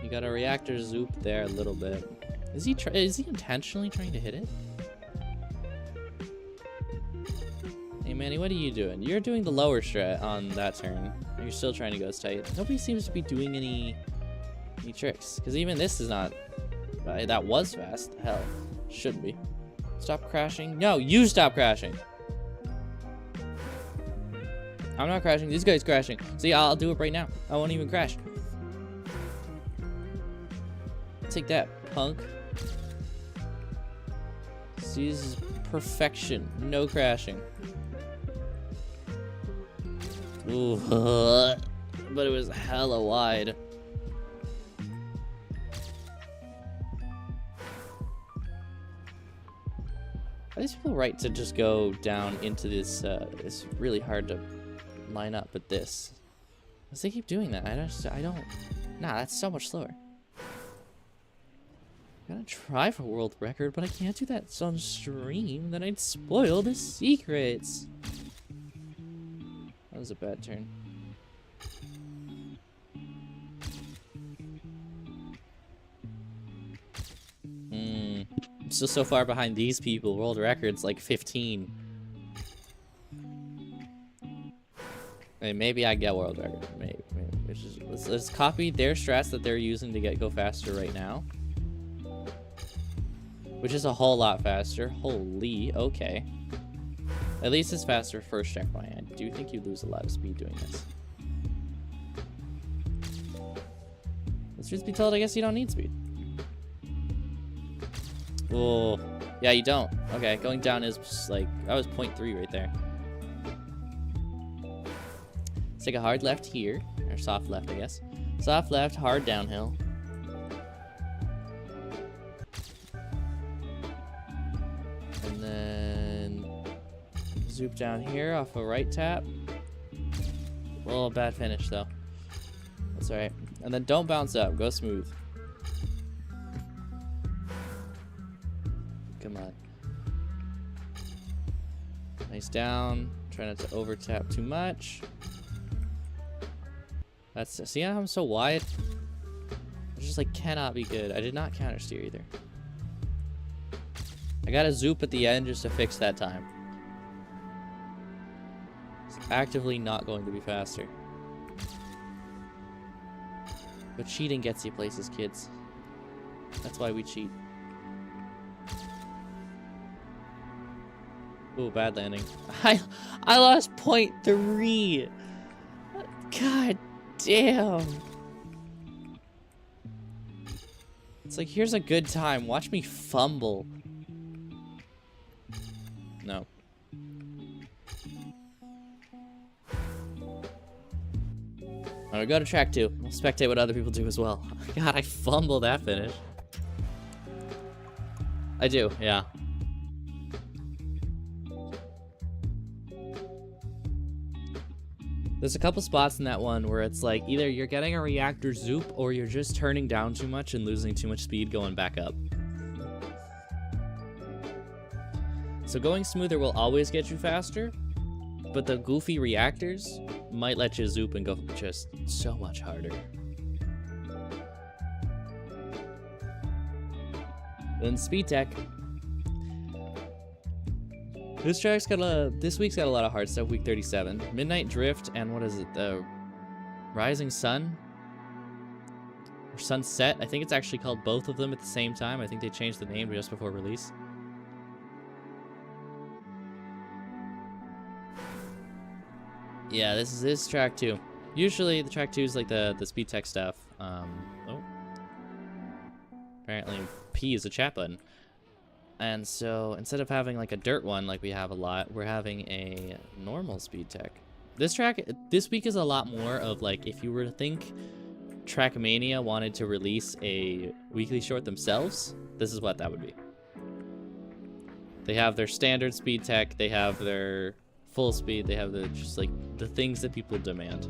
You got a reactor zoop there a little bit. Is he intentionally trying to hit it? Hey Manny, what are you doing? You're doing the lower strat on that turn. You're still trying to go as tight. Nobody seems to be doing any tricks. Because even this is not... that was fast. Hell. Shouldn't be. Stop crashing. No, you stop crashing. I'm not crashing. This guy's crashing. See, I'll do it right now. I won't even crash. Take that, punk. See, this is perfection. No crashing. Ooh, but it was hella wide. Are these people right to just go down into this? It's really hard to line up with this. Because they keep doing that. I don't. Nah, that's so much slower. I'm gonna try for world record, but I can't do that on stream. Then I'd spoil the secrets. That was a bad turn. I'm still so far behind these people. World record's like 15. Hey, maybe I get world record. Maybe. Let's copy their strats that they're using to go faster right now. Which is a whole lot faster. Holy, okay. At least it's faster first checkpoint. I do think you lose a lot of speed doing this. Let's just be told, I guess you don't need speed. Oh, yeah, you don't. Okay, going down is just like, that was 0.3 right there. Let's take a hard left here, or soft left, I guess. Soft left, hard downhill. And then zoop down here off a right tap. A little bad finish though. That's alright. And then don't bounce up, go smooth. Come on. Nice down. Try not to over tap too much. That's, see how I'm so wide? I just like cannot be good. I did not counter steer either. I got a zoop at the end just to fix that time. It's actively not going to be faster. But cheating gets you places, kids. That's why we cheat. Ooh, bad landing. I lost 0.3. God damn. It's like, here's a good time. Watch me fumble. No. Alright, go to track 2. I'll spectate what other people do as well. God, I fumbled that finish. I do, yeah. There's a couple spots in that one where it's like either you're getting a reactor zoop or you're just turning down too much and losing too much speed going back up. So going smoother will always get you faster, but the goofy reactors might let you zoop and go just so much harder. Then speed tech. This week's got a lot of hard stuff. Week 37, Midnight Drift, and what is it? The Rising Sun or Sunset? I think it's actually called both of them at the same time. I think they changed the name just before release. Yeah, this is track 2. Usually the track 2 is like the speed tech stuff. Oh, apparently P is a chat button. And so instead of having like a dirt one like we have a lot, we're having a normal speed tech. This week is a lot more of like, if you were to think Trackmania wanted to release a weekly short themselves, this is what that would be. They have their standard speed tech, they have their full speed, they have the just like the things that people demand.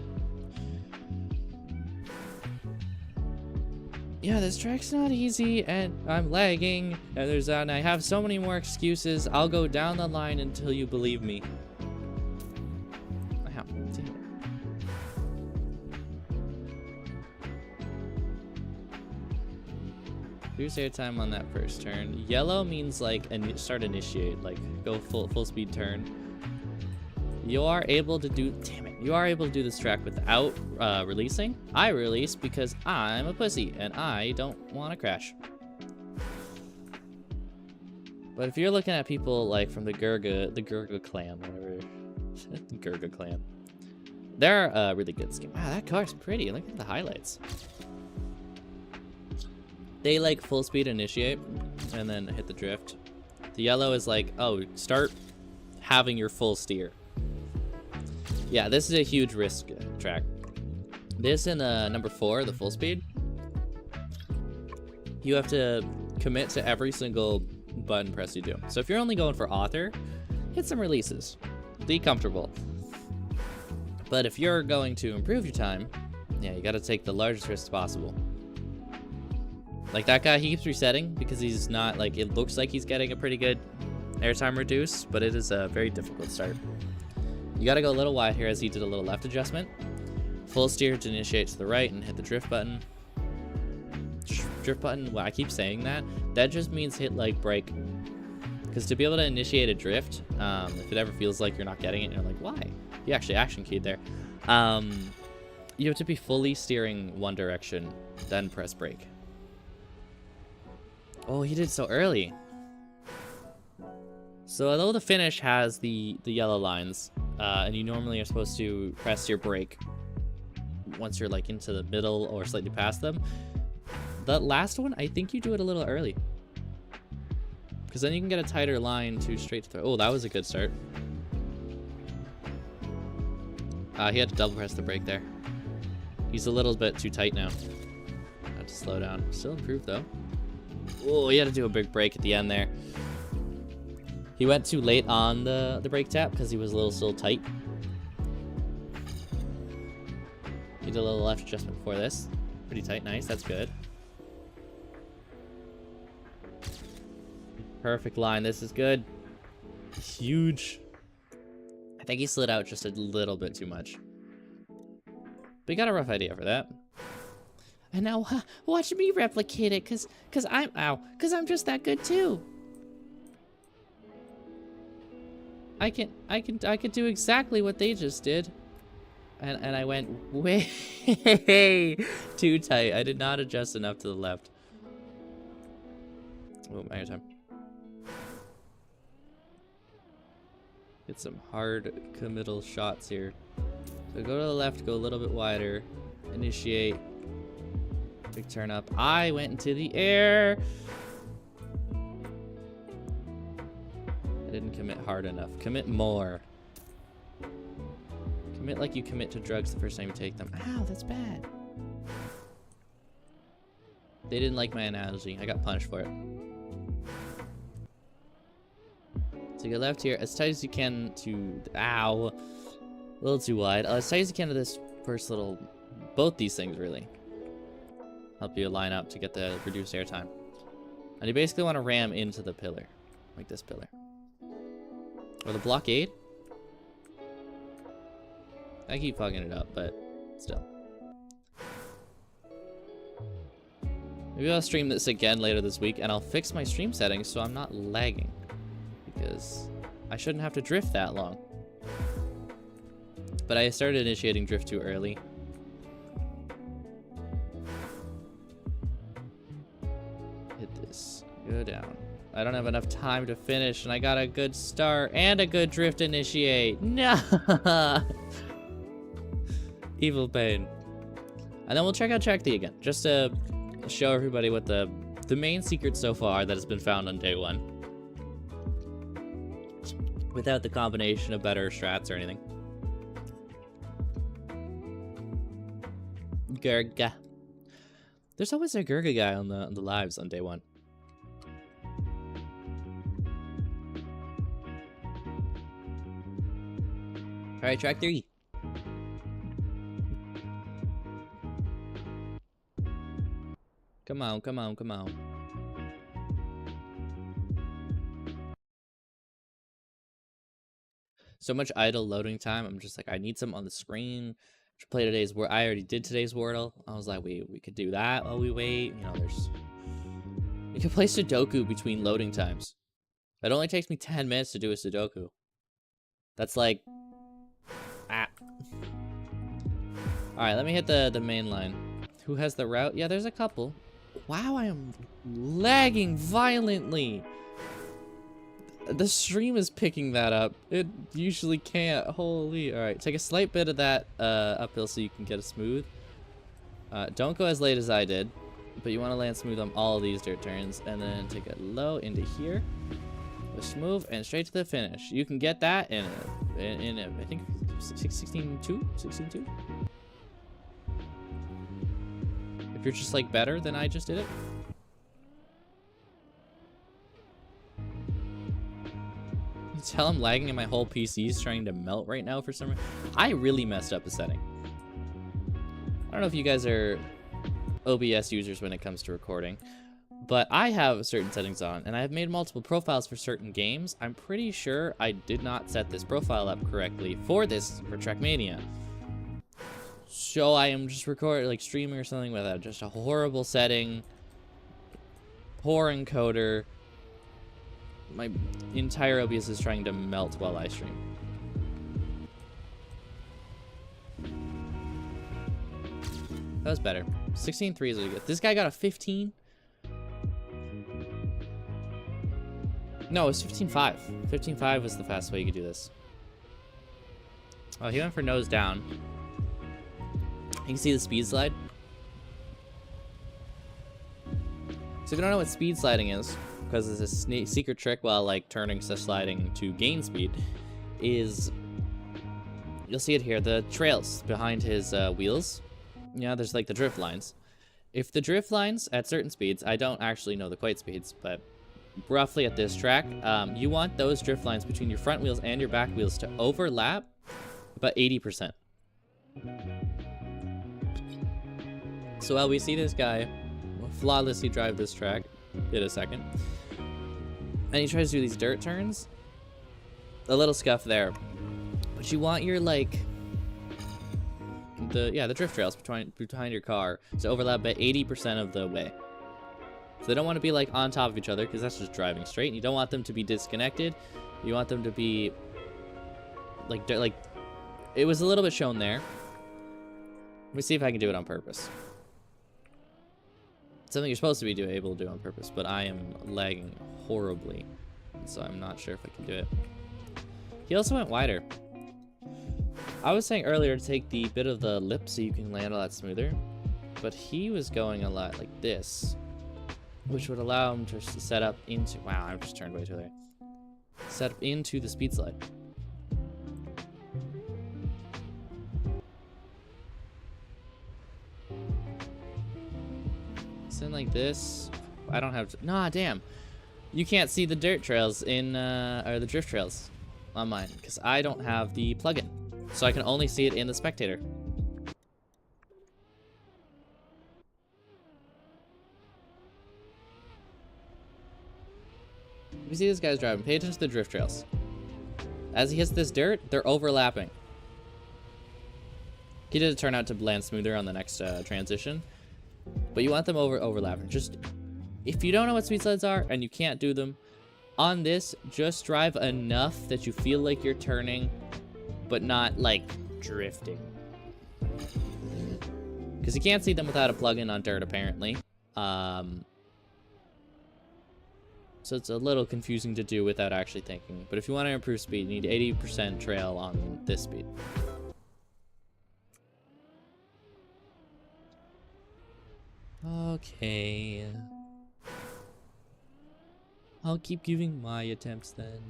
Yeah, this track's not easy, and I'm lagging, and I have so many more excuses. I'll go down the line until you believe me. Ow, damn it. Here's airtime on that first turn. Yellow means like start initiate, like go full speed turn. You are able to do, damn it, you are able to do this track without releasing. I release because I'm a pussy and I don't want to crash. But if you're looking at people like from the Gurga clan, whatever, the Gurga clan, they're a really good skin. Wow, that car's pretty. Look at the highlights. They like full speed initiate and then hit the drift. The yellow is like, oh, start having your full steer. Yeah, this is a huge risk track. This and number 4, the full speed, you have to commit to every single button press you do. So if you're only going for author, hit some releases. Be comfortable. But if you're going to improve your time, yeah, you got to take the largest risks possible. Like that guy, he keeps resetting because he's not, like, it looks like he's getting a pretty good airtime reduce, but it is a very difficult start. You gotta go a little wide here as he did a little left adjustment. Full steer to initiate to the right and hit the drift button. Drift button, well, I keep saying that. That just means hit like brake. Because to be able to initiate a drift, if it ever feels like you're not getting it, and you're like, why? You actually action keyed there. You have to be fully steering one direction, then press brake. Oh, he did so early. So although the finish has the yellow lines, and you normally are supposed to press your brake once you're like into the middle or slightly past them, that last one, I think you do it a little early. Because then you can get a tighter line to straight through. Oh, that was a good start. He had to double press the brake there. He's a little bit too tight now. I had to slow down. Still improved though. Oh, he had to do a big brake at the end there. He went too late on the brake tap because he was a little still tight. He did a little left adjustment before this. Pretty tight, nice, that's good. Perfect line, this is good. Huge. I think he slid out just a little bit too much. But you got a rough idea for that. And now watch me replicate it, cause I'm just that good too. I can do exactly what they just did. And I went way too tight. I did not adjust enough to the left. Oh, my time. Get some hard committal shots here. So go to the left, go a little bit wider. Initiate. Big turn up. I went into the air. I didn't commit hard enough. Commit more. Commit like you commit to drugs the first time you take them. Ow, that's bad. They didn't like my analogy. I got punished for it. So you go left here, as tight as you can to... Ow. A little too wide. As tight as you can to this first little... Both these things, really. Help you line up to get the reduced airtime. And you basically want to ram into the pillar. Like this pillar. Or the blockade. I keep fucking it up, but still. Maybe I'll stream this again later this week, and I'll fix my stream settings so I'm not lagging. Because I shouldn't have to drift that long. But I started initiating drift too early. Hit this. Go down. I don't have enough time to finish, and I got a good start and a good drift initiate. No! Evil pain. And then we'll check out Track D again, just to show everybody what the main secret so far that has been found on day one. Without the combination of better strats or anything. Gurga. There's always a Gurga guy on the lives on day one. Alright, Track 3. Come on, come on, come on. So much idle loading time. I'm just like, I need some on the screen to play today's Wordle. I already did today's Wordle. I was like, we could do that while we wait. You know, you can play Sudoku between loading times. It only takes me 10 minutes to do a Sudoku. That's like... Alright, let me hit the main line. Who has the route? Yeah, there's a couple. Wow, I am lagging violently. The stream is picking that up. It usually can't. Holy. Alright, take a slight bit of that uphill so you can get a smooth. Don't go as late as I did, but you want to land smooth on all of these dirt turns, and then take it low into here. Go smooth and straight to the finish. You can get that in I think 16.2? 16.2? If you're just like better than I just did it. You tell I'm lagging and my whole PC is trying to melt right now for some reason. I really messed up a setting. I don't know if you guys are OBS users when it comes to recording, but I have certain settings on, and I've made multiple profiles for certain games. I'm pretty sure I did not set this profile up correctly for Trackmania. So I am just recording, like streaming or something with just a horrible setting, poor encoder. My entire OBS is trying to melt while I stream. That was better. 16.3 is really good. This guy got a 15. No, it was 15.5. 15.5 was the fastest way you could do this. Oh, he went for nose down. You can see the speed slide. So if you don't know what speed sliding is, because it's a secret trick while like turning slash sliding to gain speed, is you'll see it here. The trails behind his wheels. Yeah, there's like the drift lines. If the drift lines at certain speeds, I don't actually know the quite speeds, but roughly at this track, you want those drift lines between your front wheels and your back wheels to overlap about 80%. So while we see this guy flawlessly drive this track, in a second, and he tries to do these dirt turns, a little scuff there, but you want your like the drift trails behind your car to overlap by 80% of the way. So they don't want to be like on top of each other because that's just driving straight. And you don't want them to be disconnected. You want them to be like it was a little bit shown there. Let me see if I can do it on purpose. It's something you're supposed to be able to do on purpose, but I am lagging horribly, so I'm not sure if I can do it. He also went wider. I was saying earlier to take the bit of the lip so you can land a lot smoother, but he was going a lot like this, which would allow him to set up into, wow, I've just turned way too late. Set up into the speed slide. In like this. I don't have to, nah, damn. You can't see the dirt trails in or the drift trails on mine because I don't have the plugin, so I can only see it in the spectator. If you see this guy's driving, pay attention to the drift trails. As he hits this dirt, they're overlapping. He did turn out to land smoother on the next transition. But you want them overlapping. Just, if you don't know what speed slides are and you can't do them, on this, just drive enough that you feel like you're turning, but not like drifting. Because you can't see them without a plugin on dirt, apparently. So it's a little confusing to do without actually thinking. But if you want to improve speed, you need 80% trail on this speed. Okay. I'll keep giving my attempts then.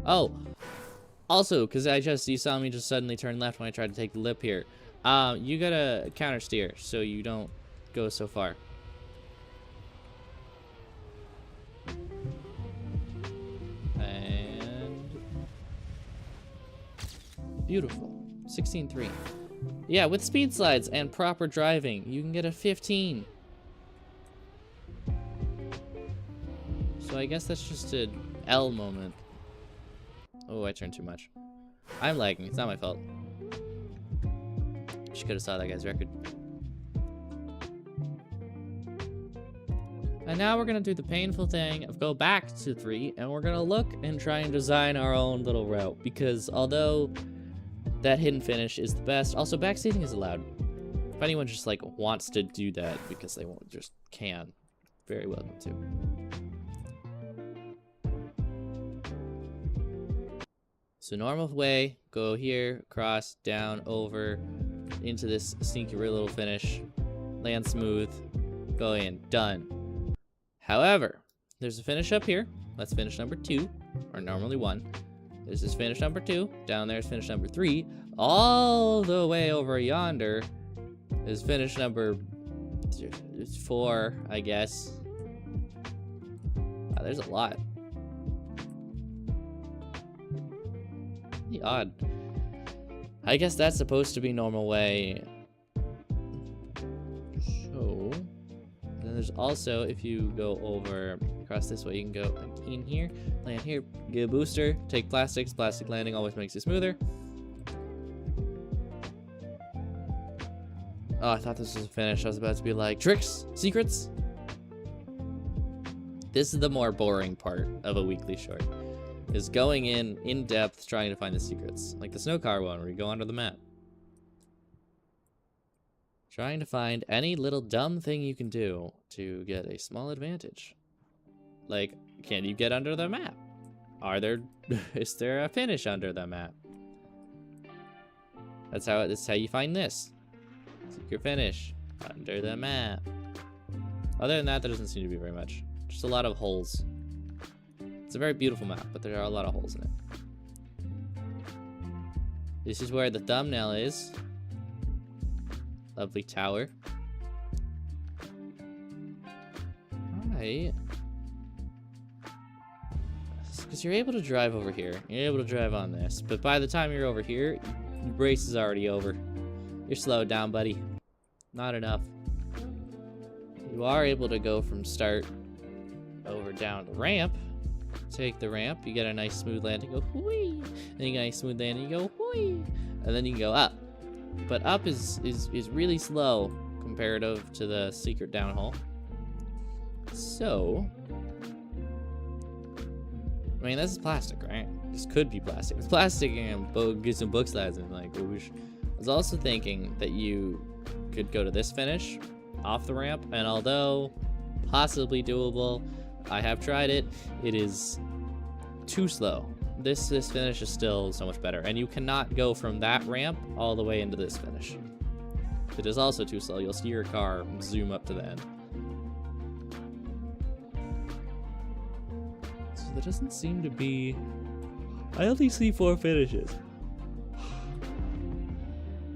Oh, also, because you saw me just suddenly turn left when I tried to take the lip here. You gotta counter steer so you don't go so far. And beautiful. 16.3. Yeah, with speed slides and proper driving, you can get a 15. So I guess that's just an L moment. Oh, I turned too much. I'm lagging. It's not my fault. She could have saw that guy's record. And now we're going to do the painful thing of go back to 3, and we're going to look and try and design our own little route. Because although that hidden finish is the best, also backseating is allowed. If anyone just like wants to do that because they won't, just can, very welcome to. So normal way, go here, cross, down, over, into this sneaky little finish, land smooth, go in, done. However, there's a finish up here. That's finish number 2, or normally 1. This is finish number 2. Down there is finish number 3. All the way over yonder is finish number 4, I guess. Wow, there's a lot. Pretty odd. I guess that's supposed to be normal way. So, then there's also, if you go over across this way, you can go like in here, land here, get a booster, take plastics. Plastic landing always makes it smoother. Oh, I thought this was a finish. I was about to be like, tricks, secrets. This is the more boring part of a weekly short. is going in depth, trying to find the secrets. Like the snow car one, where you go under the map. Trying to find any little dumb thing you can do to get a small advantage. Like, can you get under the map? Is there a finish under the map? That's how you find this. Secret finish under the map. Other than that, there doesn't seem to be very much. Just a lot of holes. It's a very beautiful map, but there are a lot of holes in it. This is where the thumbnail is. Lovely tower. Alright. Because you're able to drive over here. You're able to drive on this. But by the time you're over here, the race is already over. You're slowed down, buddy. Not enough. You are able to go from start over down the ramp. Take the ramp, you get a nice smooth landing, go whee! Then you get a nice smooth landing, you go whee! And then you can go up. But up is really slow comparative to the secret downhole. So, I mean, this is plastic, right? This could be plastic. It's plastic and get some book slides and like whoosh. I was also thinking that you could go to this finish off the ramp, and although possibly doable, I have tried it. It is too slow. This finish is still so much better, and you cannot go from that ramp all the way into this finish. It is also too slow. You'll see your car zoom up to the end. So there doesn't seem to be... I only see 4 finishes.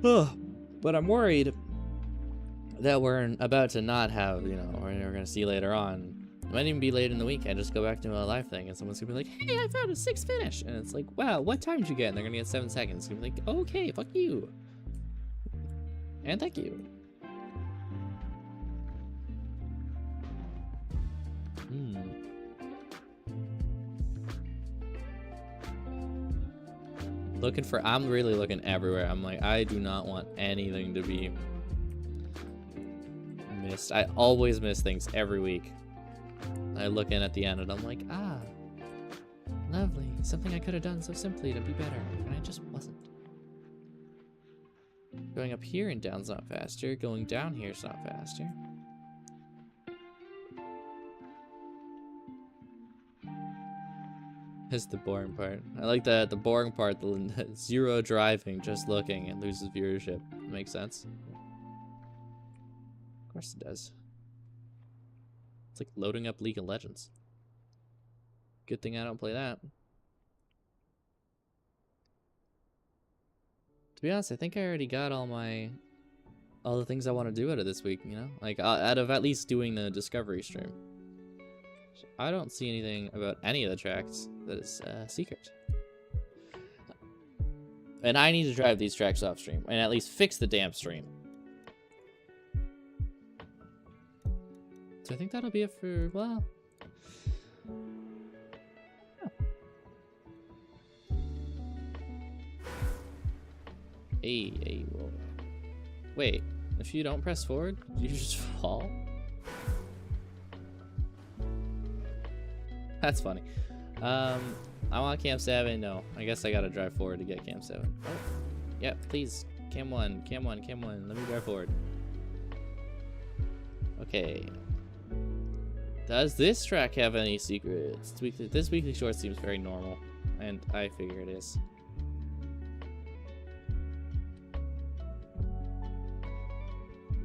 But I'm worried that we're about to not have, you know, or we're going to see later on. It might even be late in the week. I just go back to a live thing and someone's gonna be like, hey, I found a 6th finish. And it's like, wow, what time did you get? And they're gonna get 7 seconds. It's gonna be like, okay, fuck you. And thank you. I'm really looking everywhere. I'm like, I do not want anything to be missed. I always miss things every week. I look in at the end and I'm like, ah, lovely. Something I could have done so simply to be better, and I just wasn't. Going up here and down's not faster. Going down here is not faster. That's the boring part. I like the boring part, the 0 driving, just looking, and loses viewership. Makes sense. Of course it does. It's like loading up League of Legends. Good thing I don't play that. To be honest, I think I already got all the things I want to do out of this week, you know? Like, out of at least doing the Discovery stream. I don't see anything about any of the tracks that is secret. And I need to drive these tracks off stream, and at least fix the damn stream. So I think that'll be it for, well... Oh. Hey, whoa. Wait, if you don't press forward, you just fall? That's funny. I want Cam 7, no. I guess I gotta drive forward to get Cam 7. Oh, yeah, please. Cam 1, let me drive forward. Okay. Does this track have any secrets? This weekly short seems very normal, and I figure it is.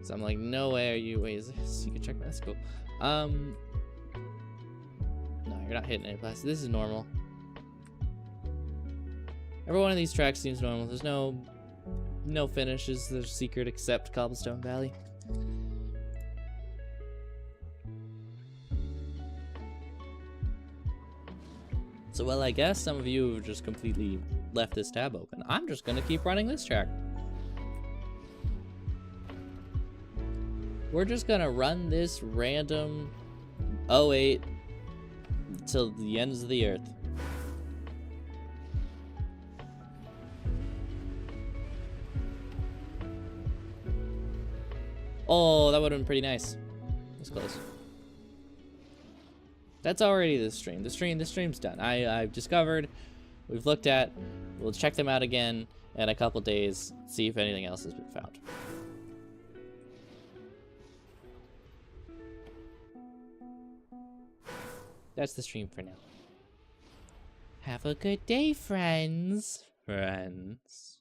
So I'm like, no way are you. Wait, is this a secret track? That's cool. No, you're not hitting any plastic. This is normal. Every one of these tracks seems normal. There's no finishes. There's secret except Cobblestone Valley. So, well, I guess some of you have just completely left this tab open. I'm just gonna keep running this track. We're just gonna run this random 08 till the ends of the earth. Oh, that would have been pretty nice. That's close. That's already the stream. The stream's done. I've discovered, we've looked at, we'll check them out again in a couple days, see if anything else has been found. That's the stream for now. Have a good day, friends. Friends.